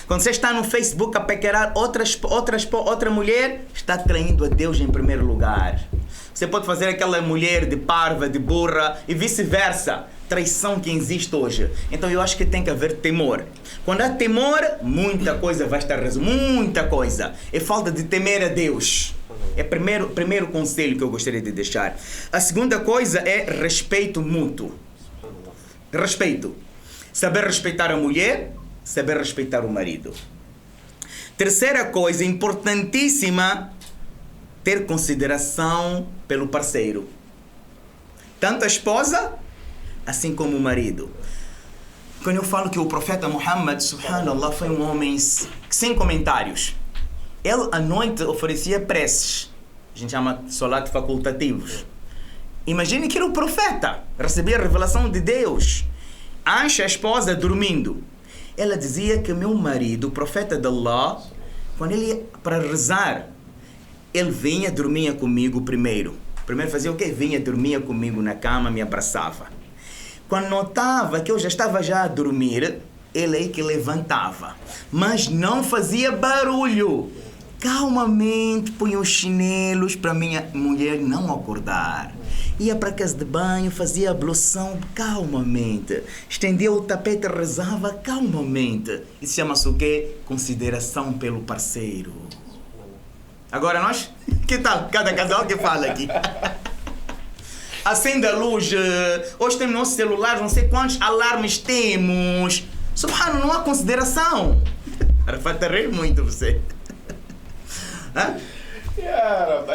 Quando você está no Facebook a paquerar outra mulher, está traindo a Deus em primeiro lugar. Você pode fazer aquela mulher de parva, de burra e vice-versa. Traição que existe hoje. Então eu acho que tem que haver temor. Quando há temor, muita coisa vai estar resolvida. Muita coisa. É falta de temer a Deus. É o primeiro conselho que eu gostaria de deixar. A segunda coisa é respeito mútuo. Respeito. Saber respeitar a mulher, saber respeitar o marido. Terceira coisa importantíssima, ter consideração pelo parceiro. Tanto a esposa, assim como o marido. Quando eu falo que o profeta Muhammad, subhanallah, foi um homem sem comentários. Ele, à noite, oferecia preces. A gente chama de solat facultativos. Imagine que era o profeta. Recebia a revelação de Deus. Aisha, a esposa, dormindo. Ela dizia que meu marido, o profeta de Allah, quando ele ia para rezar, ele vinha, dormia comigo primeiro. Primeiro fazia o quê? Vinha, dormia comigo na cama, me abraçava. Quando notava que eu já estava a dormir, ele aí que levantava. Mas não fazia barulho. Calmamente punha os chinelos para minha mulher não acordar. Ia para a casa de banho, fazia a ablução calmamente. Estendia o tapete, rezava calmamente. Isso chama-se o quê? Consideração pelo parceiro. Agora nós? Que tal? Cada casal que fala aqui. Acende a luz. Hoje temos nosso celular, não sei quantos alarmes temos. Subhano, não há consideração. Arafat, tá rir muito você.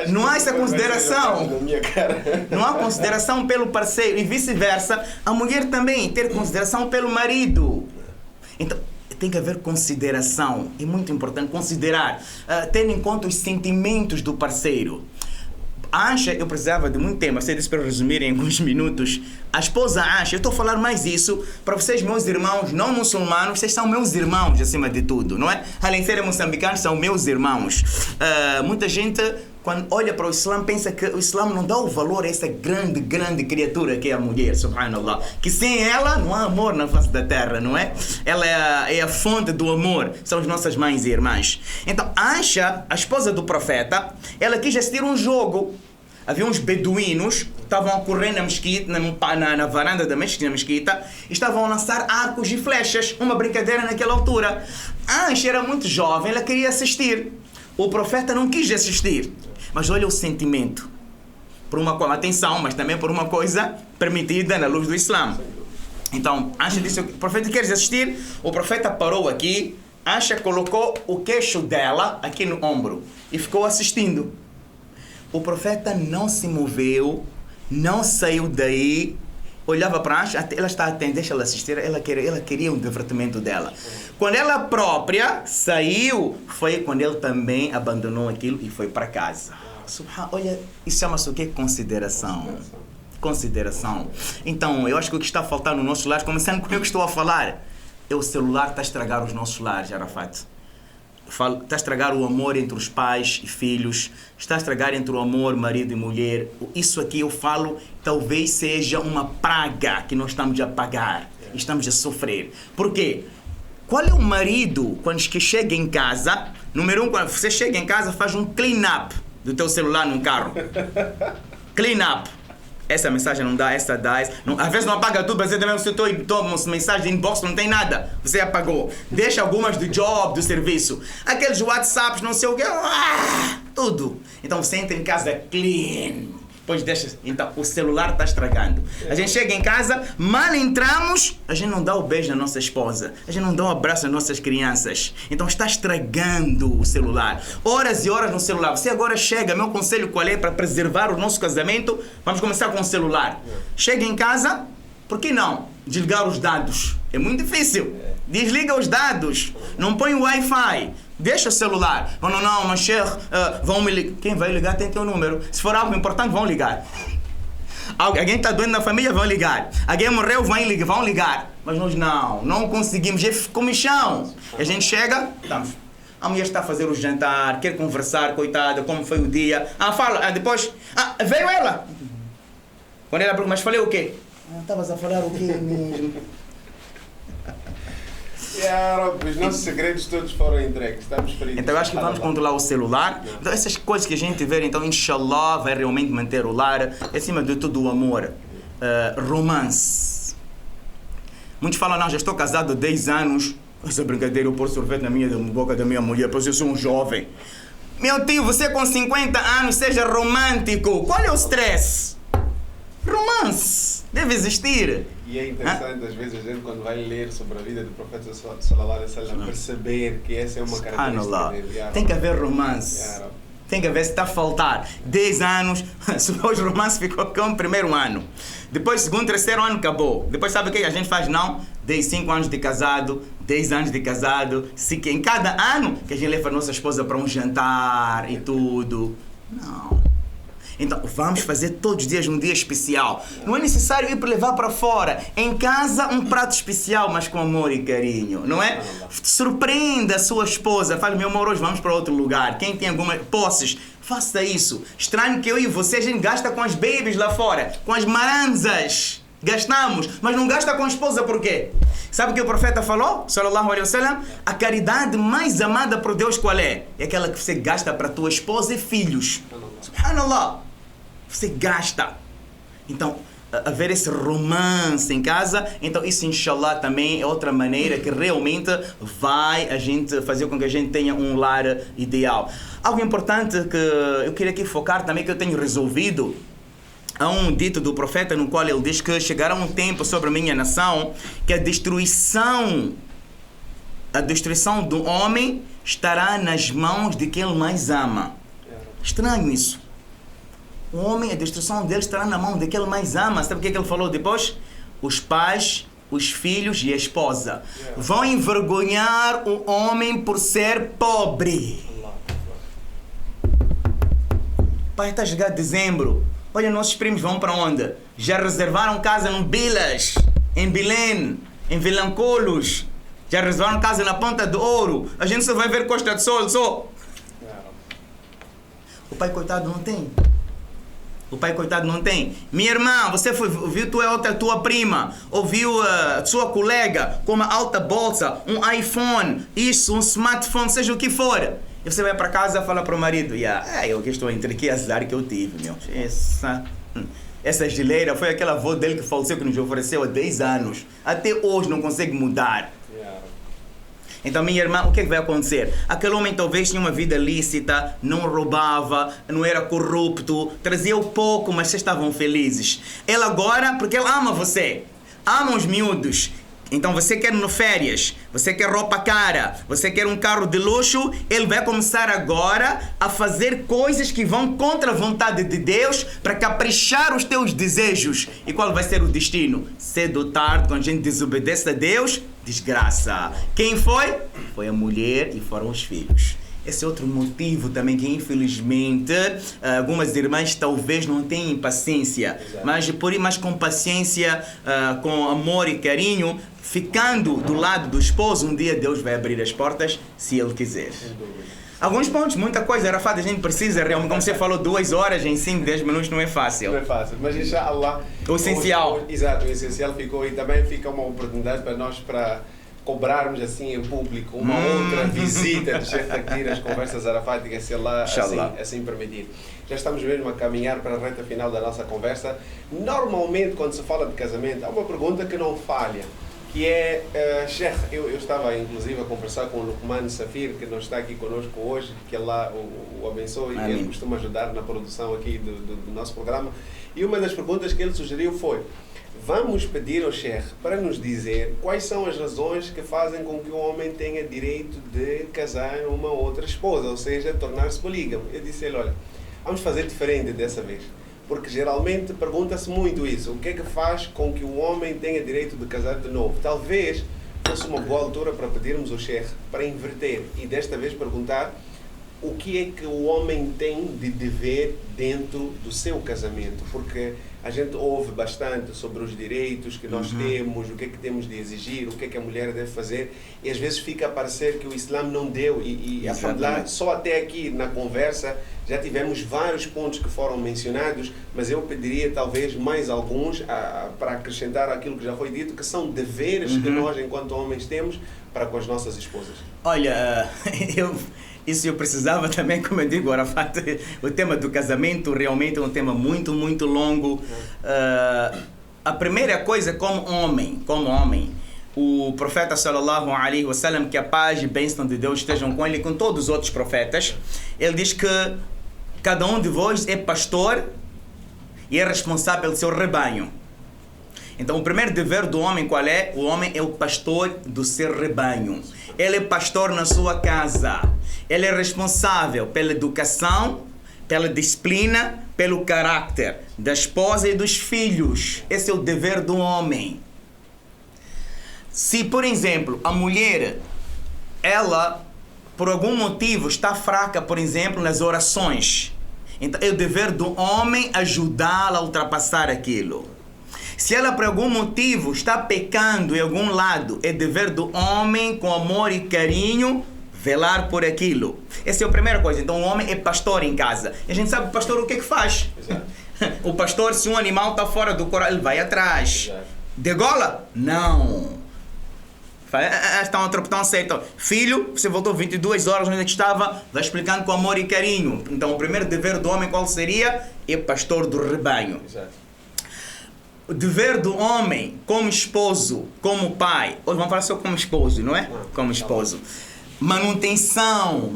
Não há essa consideração. Não há consideração pelo parceiro e vice-versa. A mulher também ter consideração pelo marido. Então, tem que haver consideração. É muito importante considerar, tendo em conta os sentimentos do parceiro. Aisha, eu precisava de muito tempo, sei disso para resumir em alguns minutos. A esposa Aisha, eu estou a falar mais isso para vocês, meus irmãos não muçulmanos, vocês são meus irmãos acima de tudo, não é? Além de serem moçambicanos, são meus irmãos. Muita gente, quando olha para o Islã, pensa que o Islã não dá o valor a essa grande criatura que é a mulher, subhanallah. Que sem ela não há amor na face da terra, não é? Ela é a fonte do amor, são as nossas mães e irmãs. Então, Aisha, a esposa do profeta, ela quis assistir um jogo. Havia uns beduínos, estavam a correr na mesquita, na varanda da mesquita, e estavam a lançar arcos e flechas, uma brincadeira naquela altura. Aisha era muito jovem, ela queria assistir. O profeta não quis assistir. Mas olha o sentimento. Por uma atenção, mas também por uma coisa permitida na luz do Islã. Então, Aisha disse, o profeta quer assistir? O profeta parou aqui, Aisha colocou o queixo dela aqui no ombro e ficou assistindo. O profeta não se moveu, não saiu daí, olhava para Aisha, ela está atenta, deixa ela assistir, ela queria um divertimento dela. Quando ela própria saiu, foi quando ele também abandonou aquilo e foi para casa. Olha, isso chama-se o quê? Consideração. Consideração. Então, eu acho que o que está a faltar no nosso lar, começando com o que estou a falar, é o celular está a estragar os nossos lares, Arafat. Está a estragar o amor entre os pais e filhos, está a estragar entre o amor marido e mulher. Isso aqui eu falo, talvez seja uma praga que nós estamos a pagar, estamos a sofrer. Por quê? Qual é o marido, quando chega em casa, número 1, quando você chega em casa, faz um clean-up do teu celular num carro. Clean-up. Essa mensagem não dá, essa dá, essa... Não, às vezes não apaga tudo, você também toma mensagem de inbox, não tem nada, você apagou. Deixa algumas do job, do serviço. Aqueles WhatsApps, não sei o que, tudo. Então você entra em casa clean. Depois deixa, então o celular está estragando. A gente chega em casa, mal entramos, a gente não dá o beijo na nossa esposa, a gente não dá o abraço nas nossas crianças. Então está estragando o celular. Horas e horas no celular. Você agora chega, meu conselho qual é para preservar o nosso casamento? Vamos começar com o celular. Chega em casa, por que não desligar os dados? É muito difícil. Desliga os dados, não põe o Wi-Fi. Deixa o celular. Não, mas Sheikh, vão me ligar. Quem vai ligar tem teu número. Se for algo importante, vão ligar. Alguém está doente na família, vão ligar. Alguém morreu, vão ligar. Mas nós não conseguimos. É comichão. A gente chega, estamos. A mulher está a fazer o jantar, quer conversar, coitada, como foi o dia. Fala, depois, veio ela. Quando ela pergunta, mas falei o quê? Estavas a falar o quê mesmo? Os nossos segredos todos foram entregues, estamos feridos. Então eu acho que vamos controlar o celular. Então essas coisas que a gente vê, então inshallah vai realmente manter o lar. Acima de tudo o amor. Romance. Muitos falam, não, já estou casado há 10 anos. Essa brincadeira, eu pôr sorvete na boca da minha mulher, pois eu sou um jovem. Meu tio, você com 50 anos, seja romântico. Qual é o stress? Romance. Deve existir. E é interessante, às vezes, a gente, quando vai ler sobre a vida do profeta sallallahu alaihi wasallam, perceber que essa é uma característica dele. Tem que haver romance. tem que ver se está a faltar. 10 anos, os romances ficou com o primeiro ano. Depois, segundo, terceiro ano, acabou. Depois, sabe o que a gente faz? Não, 5 anos de casado, 10 anos de casado. Em cada ano que a gente leva a nossa esposa para um jantar e tudo. Não. Então, vamos fazer todos os dias um dia especial. Não é necessário ir para levar para fora. Em casa, um prato especial, mas com amor e carinho, não é? Surpreenda a sua esposa. Fale, meu amor, hoje vamos para outro lugar. Quem tem algumas posses, faça isso. Estranho que eu e você, a gente gasta com as babies lá fora, com as maranzas. Gastamos, mas não gasta com a esposa, por quê? Sabe o que o profeta falou? Sallallahu alaihi wasallam? A caridade mais amada por Deus qual é? É aquela que você gasta para tua esposa e filhos. Subhanallah. Você gasta. Então, haver esse romance em casa, então isso, inshallah, também é outra maneira que realmente vai a gente fazer com que a gente tenha um lar ideal. Algo importante que eu queria aqui focar também, que eu tenho resolvido, há um dito do profeta no qual ele diz que chegará um tempo sobre a minha nação que a destruição do homem estará nas mãos de quem ele mais ama. Estranho isso. O homem, a destruição dele estará na mão de quem ele mais ama. Sabe o que ele falou depois? Os pais, os filhos e a esposa vão envergonhar o homem por ser pobre. Pai, está a chegar dezembro. Olha, nossos primos vão para onde? Já reservaram casa no Bilas, em Belém, em Vilancolos. Já reservaram casa na Ponta do Ouro. A gente só vai ver Costa do Sol só. O pai, coitado, não tem. O pai, coitado, não tem. Minha irmã, você viu tua prima, ou viu a sua colega com uma alta bolsa, um iPhone, isso, um smartphone, seja o que for. E você vai para casa e fala para o marido, eu que estou entre que azar que eu tive, meu. Essa geleira foi aquela avó dele que faleceu, que nos ofereceu há 10 anos. Até hoje não consegue mudar. Então, minha irmã, o que é que vai acontecer? Aquele homem talvez tinha uma vida lícita, não roubava, não era corrupto, trazia o pouco, mas vocês estavam felizes. Ele agora, porque ele ama você, ama os miúdos. Então você quer férias, você quer roupa cara, você quer um carro de luxo, ele vai começar agora a fazer coisas que vão contra a vontade de Deus para caprichar os teus desejos. E qual vai ser o destino? Cedo ou tarde, quando a gente desobedece a Deus, desgraça. Quem foi? Foi a mulher e foram os filhos. Esse é outro motivo também que, infelizmente, algumas irmãs talvez não tenham paciência. Mas por ir mais com paciência, com amor e carinho, ficando do lado do esposo, um dia Deus vai abrir as portas, se Ele quiser. Alguns pontos, muita coisa, Arafat, a gente precisa realmente, como você falou, 2 horas em 5, 10 minutos não é fácil. Não é fácil, mas inshallah... O essencial. Exato, o essencial ficou, e também fica uma oportunidade para nós, para cobrarmos assim em público uma outra visita de Sheikh Takdir às conversas arafáticas, se Allah assim permitir. Já estamos mesmo a caminhar para a reta final da nossa conversa. Normalmente, quando se fala de casamento, há uma pergunta que não falha, que é, Sheikh, eu estava inclusive a conversar com o Luqman Safir, que não está aqui conosco hoje, que Allah o abençoe, e ele costuma ajudar na produção aqui do nosso programa, e uma das perguntas que ele sugeriu foi: vamos pedir ao Sheikh para nos dizer quais são as razões que fazem com que o homem tenha direito de casar uma outra esposa, ou seja, tornar-se polígamo. Eu disse a ele, olha, vamos fazer diferente dessa vez, porque geralmente pergunta-se muito isso, o que é que faz com que o homem tenha direito de casar de novo? Talvez fosse uma boa altura para pedirmos ao Sheikh para inverter e desta vez perguntar o que é que o homem tem de dever dentro do seu casamento, porque a gente ouve bastante sobre os direitos que nós temos, o que é que temos de exigir, o que é que a mulher deve fazer, e às vezes fica a parecer que o Islã não deu, e só até aqui na conversa já tivemos vários pontos que foram mencionados, mas eu pediria talvez mais alguns para acrescentar aquilo que já foi dito, que são deveres que nós, enquanto homens, temos para com as nossas esposas. Olha, isso eu precisava também, como eu digo, Arafat, o tema do casamento realmente é um tema muito, muito longo. A primeira coisa, como homem, o profeta sallallahu alaihi wasallam, que a paz e bênção de Deus estejam com ele e com todos os outros profetas, ele diz que cada um de vós é pastor e é responsável pelo seu rebanho. Então, o primeiro dever do homem qual é? O homem é o pastor do seu rebanho. Ele é pastor na sua casa. Ele é responsável pela educação, pela disciplina, pelo caráter da esposa e dos filhos. Esse é o dever do homem. Se, por exemplo, a mulher, ela, por algum motivo, está fraca, por exemplo, nas orações, então é o dever do homem ajudá-la a ultrapassar aquilo. Se ela, por algum motivo, está pecando em algum lado, é dever do homem, com amor e carinho, velar por aquilo. Essa é a primeira coisa. Então, o homem é pastor em casa. E a gente sabe o pastor o que é que faz. Exato. O pastor, se um animal está fora do corral, ele vai atrás. Exato. Degola? Não. Estão aceitam. Filho, você voltou 22 horas onde estava, vai explicando com amor e carinho. Então, o primeiro dever do homem qual seria? É pastor do rebanho. Exato. O dever do homem como esposo, como pai. Hoje vamos falar só como esposo, não é? Como esposo. Manutenção.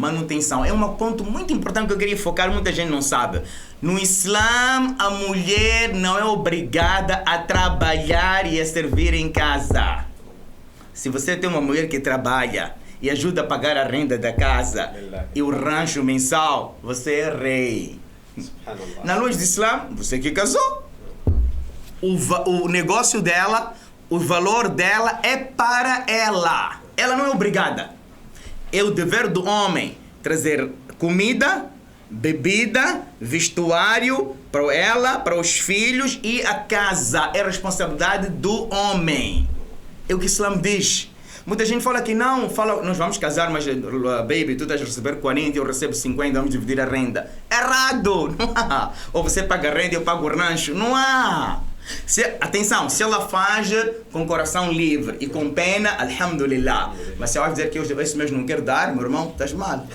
É um ponto muito importante que eu queria focar, muita gente não sabe. No Islã, a mulher não é obrigada a trabalhar e a servir em casa. Se você tem uma mulher que trabalha e ajuda a pagar a renda da casa e o rancho mensal, você é rei. Na luz do Islã, você que casou, o negócio dela, o valor dela é para ela. Ela não é obrigada. É o dever do homem trazer comida, bebida, vestuário para ela, para os filhos e a casa. É responsabilidade do homem. É o que o Islã diz. Muita gente fala que não, nós vamos casar, mas baby, tu estás a receber 40 e eu recebo 50, vamos dividir a renda. Errado! Não há. Ou você paga a renda e eu pago o rancho. Não há. Atenção, se ela faz com coração livre e com pena, alhamdulillah. Mas se ela vai dizer que eu esse mês não quero dar, meu irmão, estás mal.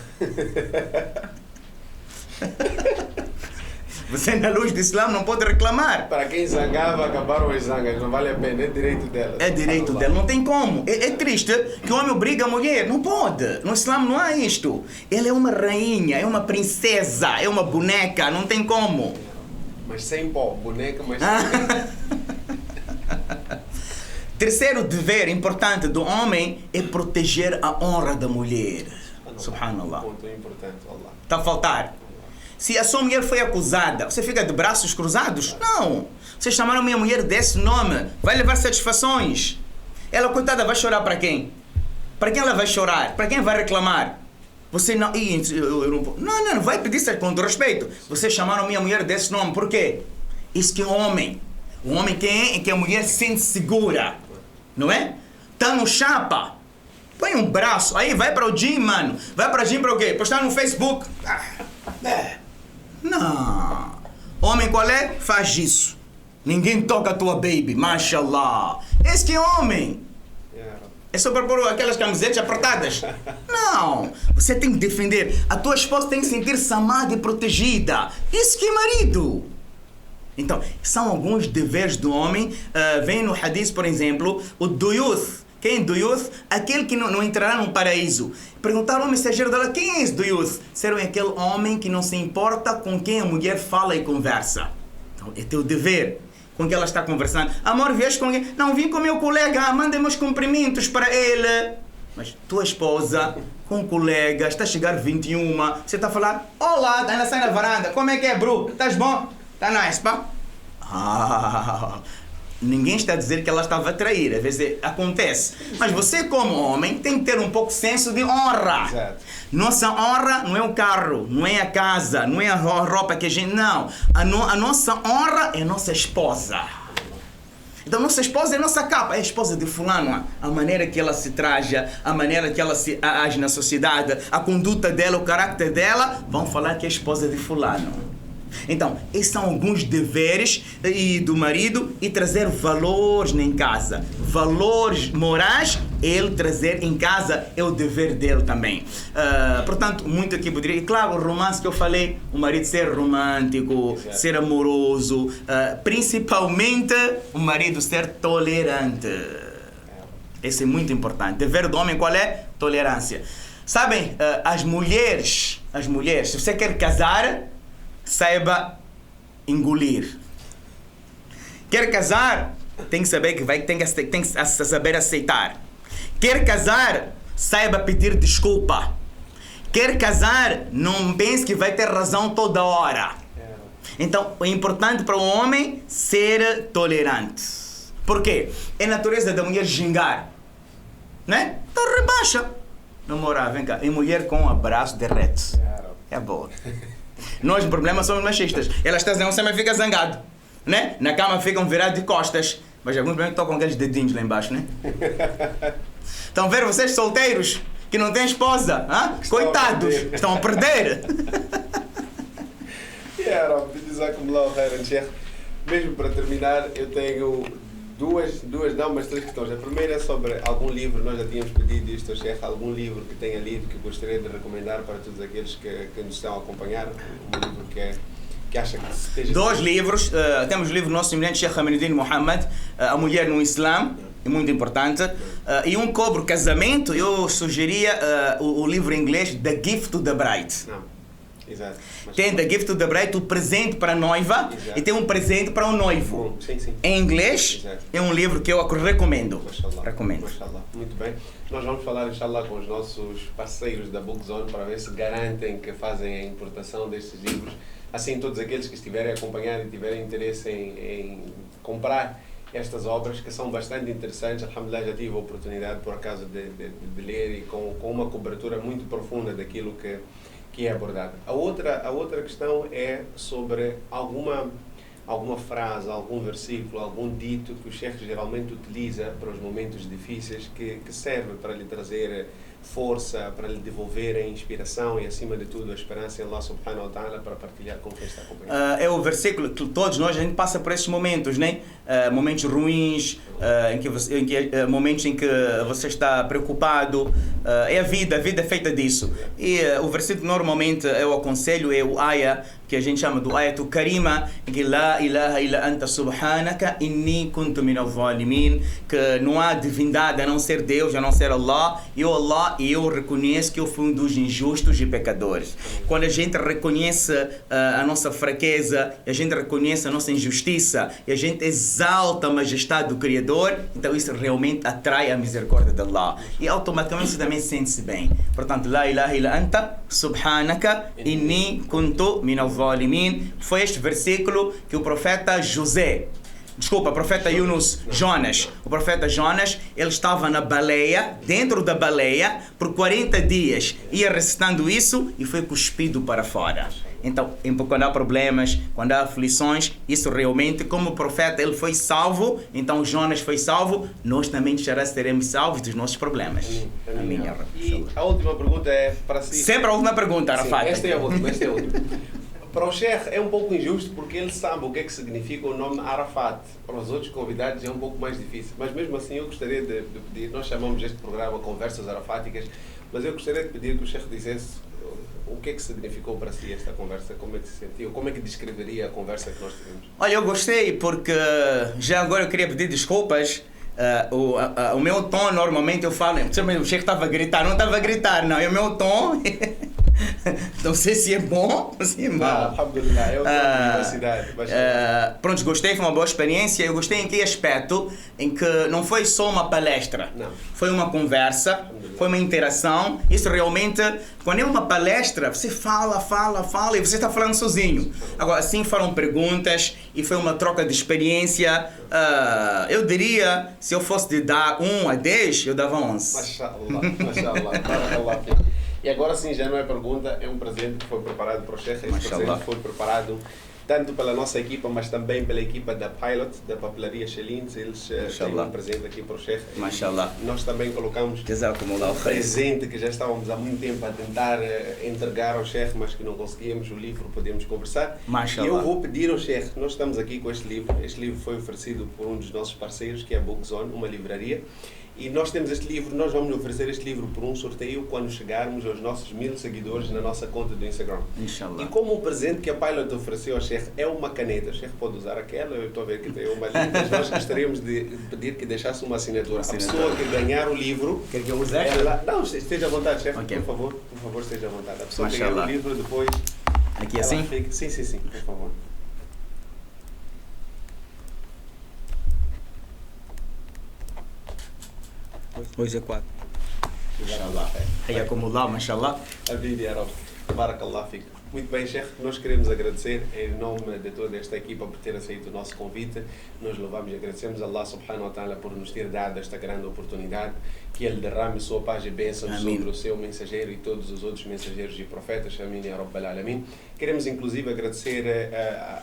Você na luz do Islã não pode reclamar. Para quem zangava, acabaram as zangas, não vale a pena, é direito dela. É direito dela, não tem como. É triste que o homem obriga a mulher, não pode. No Islã não há isto. Ela é uma rainha, é uma princesa, é uma boneca, não tem como. Mas sem pó, boneca, mas sem Terceiro dever importante do homem é proteger a honra da mulher. Subhanallah. Ponto importante, Allah. Está a faltar. Se a sua mulher foi acusada, você fica de braços cruzados? Não. Vocês chamaram a minha mulher desse nome. Vai levar satisfações. Ela, coitada, vai chorar para quem? Para quem ela vai chorar? Para quem vai reclamar? Você não... Não, vai pedir com todo respeito. Vocês chamaram a minha mulher desse nome. Por quê? Isso que é homem. O homem quem é? É que a mulher se sente segura. Não é? Tá no chapa. Põe um braço. Aí vai para o gym, mano. Vai para o gym para o quê? Postar no Facebook. Não. Homem qual é? Faz isso. Ninguém toca a tua baby. Mashallah. Esse que é homem. É só para pôr aquelas camisetas apertadas. Não. Você tem que defender. A tua esposa tem que sentir-se amada e protegida. Isso que é marido. Então, são alguns deveres do homem. Vem no hadith, por exemplo, o duyuth. Quem é duyuth? Aquele que não entrará no paraíso. Perguntaram ao mensageiro dela, quem é esse duyuth? Serão aquele homem que não se importa com quem a mulher fala e conversa. Então, é teu dever. Com quem ela está conversando. Amor, vieste com alguém? Não, vim com meu colega, manda meus cumprimentos para ele. Mas tua esposa, com um colega, está a chegar 21, você está a falar, olá, ela sai na varanda, como é que é, bro? Estás bom? Está nice, pá? Ninguém está a dizer que ela estava a trair, às vezes acontece. Mas você, como homem, tem que ter um pouco de senso de honra. Exato. Nossa honra não é o carro, não é a casa, não é a roupa que a gente... Não. A nossa honra é a nossa esposa. Então, nossa esposa é a nossa capa, é a esposa de fulano. A maneira que ela se traja, a maneira que ela se age na sociedade, a conduta dela, o caráter dela, vão falar que é a esposa de fulano. Então, esses são alguns deveres do marido e trazer valores em casa. Valores morais, ele trazer em casa é o dever dele também. Portanto, muito aqui poderia... E claro, o romance que eu falei, o marido ser romântico, exato, ser amoroso, principalmente o marido ser tolerante. Esse é muito importante. Dever do homem qual é? Tolerância. Sabem, as mulheres, se você quer casar, saiba engolir. Quer casar, tem que saber que tem que saber aceitar. Quer casar, saiba pedir desculpa. Quer casar, não pense que vai ter razão toda hora. Então, é importante para o homem ser tolerante. Por quê? É a natureza da mulher gingar. Né? Então rebaixa. Namorar, vem cá. E mulher com um abraço derrete. É boa. Nós, o problema, somos machistas. Elas estão dizendo, você mas fica zangado. Né? Na cama ficam virados de costas. Mas alguns problemas estão com aqueles dedinhos lá embaixo, né? Estão a ver vocês solteiros que não têm esposa? Coitados, estão a perder. Mesmo para terminar, eu tenho duas, não, mas três questões. A primeira é sobre algum livro, nós já tínhamos pedido isto ao Sheikh, algum livro que tenha lido que gostaria de recomendar para todos aqueles que nos estão a acompanhar, um livro que acha que esteja... Dois livros, temos o livro do nosso eminente Sheikh Aminuddin Muhammad, A Mulher no Islã, é muito importante, e um sobre casamento, eu sugeria o livro em inglês The Gift to the Bride. Exato. Tem The Gift to the Bride, o presente para a noiva. Exato. E tem um presente para o noivo. Sim, sim. Em inglês. Exato. É um livro que eu recomendo. Recomendo. Mashallah. Muito bem. Nós vamos falar, inshallah, com os nossos parceiros da Bookzone para ver se garantem que fazem a importação destes livros. Assim, todos aqueles que estiverem a acompanhar e tiverem interesse em comprar estas obras, que são bastante interessantes. Alhamdulillah, já tive a oportunidade, por acaso, de ler e com uma cobertura muito profunda daquilo que é abordado. A outra questão é sobre alguma frase, algum versículo, algum dito que o Sheikh geralmente utiliza para os momentos difíceis, que serve para lhe trazer força, para lhe devolver a inspiração e, acima de tudo, a esperança em Allah subhanahu wa ta'ala, para partilhar com quem está acompanhando. É o versículo que todos nós, a gente passa por esses momentos, né? Momentos ruins, momentos em que você está preocupado. É a vida é feita disso. E o versículo normalmente eu aconselho é o ayah, que a gente chama do ayatul karima, que la ilaha illa anta subhanaka inni kuntu minal zalimin, que não há divindade a não ser Deus, a não ser Allah, e eu reconheço que eu fui um dos injustos e pecadores. Quando a gente reconhece a nossa fraqueza, a gente reconhece a nossa injustiça, e a gente exalta a majestade do Criador, então isso realmente atrai a misericórdia de Allah. E automaticamente você também sente-se bem. Portanto, la ilaha illa anta subhanaka inni kuntu minal zalimin. Foi este versículo que o profeta Jonas, o profeta Jonas, ele estava na baleia, dentro da baleia, por 40 dias, ia recitando isso e foi cuspido para fora. Então, quando há problemas, quando há aflições, isso realmente, como o profeta, ele foi salvo, então Jonas foi salvo, nós também seremos salvos dos nossos problemas. Amém. E a última pergunta é para si. Sempre a última pergunta, Arafat. Esta é a última. Para o Sheikh é um pouco injusto porque ele sabe o que é que significa o nome Arafat. Para os outros convidados é um pouco mais difícil. Mas mesmo assim eu gostaria de pedir, nós chamamos este programa Conversas Arafáticas, mas eu gostaria de pedir que o Sheikh dissesse o que é que significou para si esta conversa, como é que se sentiu, como é que descreveria a conversa que nós tivemos? Olha, eu gostei porque já agora eu queria pedir desculpas. O meu tom, normalmente eu falo, o Sheikh estava a gritar, não estava a gritar, não, é o meu tom. Não sei se é bom ou se é mau. Alhamdulillah, é o tom de diversidade. Pronto, gostei, foi uma boa experiência. Eu gostei em que aspecto? Em que não foi só uma palestra. Não. Foi uma conversa, foi uma interação. Isso realmente, quando é uma palestra, você fala e você está falando sozinho. Agora, assim foram perguntas e foi uma troca de experiência. Eu diria, se eu fosse de dar 1 a 10, eu dava 11. Mashallah. Barakallah. E agora sim, já não é pergunta, é um presente que foi preparado para o Sheikh. Este presente foi preparado tanto pela nossa equipa, mas também pela equipa da Pilot, da papelaria Chelins. Eles têm um presente aqui para o Sheikh. Mashallah. Nós também colocamos um presente que já estávamos há muito tempo a tentar entregar ao Sheikh, mas que não conseguíamos. O livro, podemos conversar. Mashallah. E eu vou pedir ao Sheikh, nós estamos aqui com este livro. Este livro foi oferecido por um dos nossos parceiros, que é a Bookzone, uma livraria. E nós temos este livro, nós vamos oferecer este livro por um sorteio quando chegarmos aos nossos 1000 seguidores na nossa conta do Instagram. Inshallah. E como o presente que a Pilot ofereceu ao Sheikh é uma caneta, o Sheikh pode usar aquela, eu estou a ver que tem uma linda, mas nós gostaríamos de pedir que deixasse uma assinatura. A pessoa que ganhar o livro... Quer que eu use ela? Não, esteja à vontade, Sheikh, okay. Por favor, esteja à vontade. A pessoa que ganhar o livro depois... Aqui assim? Fica... Sim, por favor. Hoje é 4. Mashallah. Hayakumullah, mashallah. Amin, ya Rabbi. Barakallah fik. Muito bem, Sheikh, nós queremos agradecer em nome de toda esta equipa por ter aceito o nosso convite. Nós louvamos e agradecemos a Allah subhanahu wa ta'ala por nos ter dado esta grande oportunidade, que Ele derrame sua paz e bênçãos sobre o seu mensageiro e todos os outros mensageiros e profetas. Amém, ya Rabbal Alamin. Queremos inclusive agradecer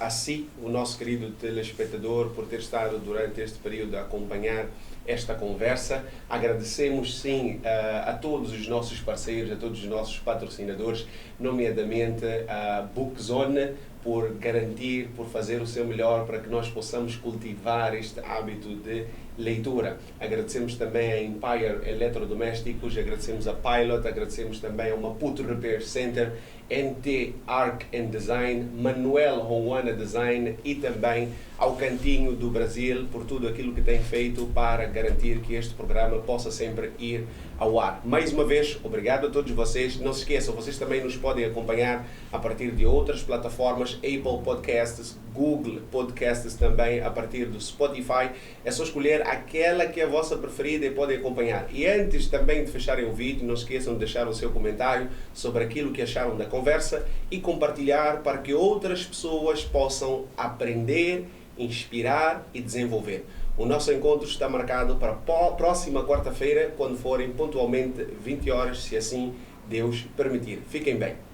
a si, o nosso querido telespectador, por ter estado durante este período a acompanhar esta conversa. Agradecemos sim a todos os nossos parceiros, a todos os nossos patrocinadores, nomeadamente a Bookzone, por garantir, por fazer o seu melhor para que nós possamos cultivar este hábito de leitura. Agradecemos também a Empire Eletrodomésticos, agradecemos a Pilot, agradecemos também a Maputo Repair Center, NT Arc and Design, Manuel Honwana Design e também ao Cantinho do Brasil por tudo aquilo que tem feito para garantir que este programa possa sempre ir ao ar. Mais uma vez, obrigado a todos vocês. Não se esqueçam, vocês também nos podem acompanhar a partir de outras plataformas, Apple Podcasts, Google Podcasts também, a partir do Spotify. É só escolher aquela que é a vossa preferida e podem acompanhar. E antes também de fecharem o vídeo, não se esqueçam de deixar o seu comentário sobre aquilo que acharam da conversa e compartilhar para que outras pessoas possam aprender, inspirar e desenvolver. O nosso encontro está marcado para a próxima quarta-feira, quando forem pontualmente 20 horas, se assim Deus permitir. Fiquem bem.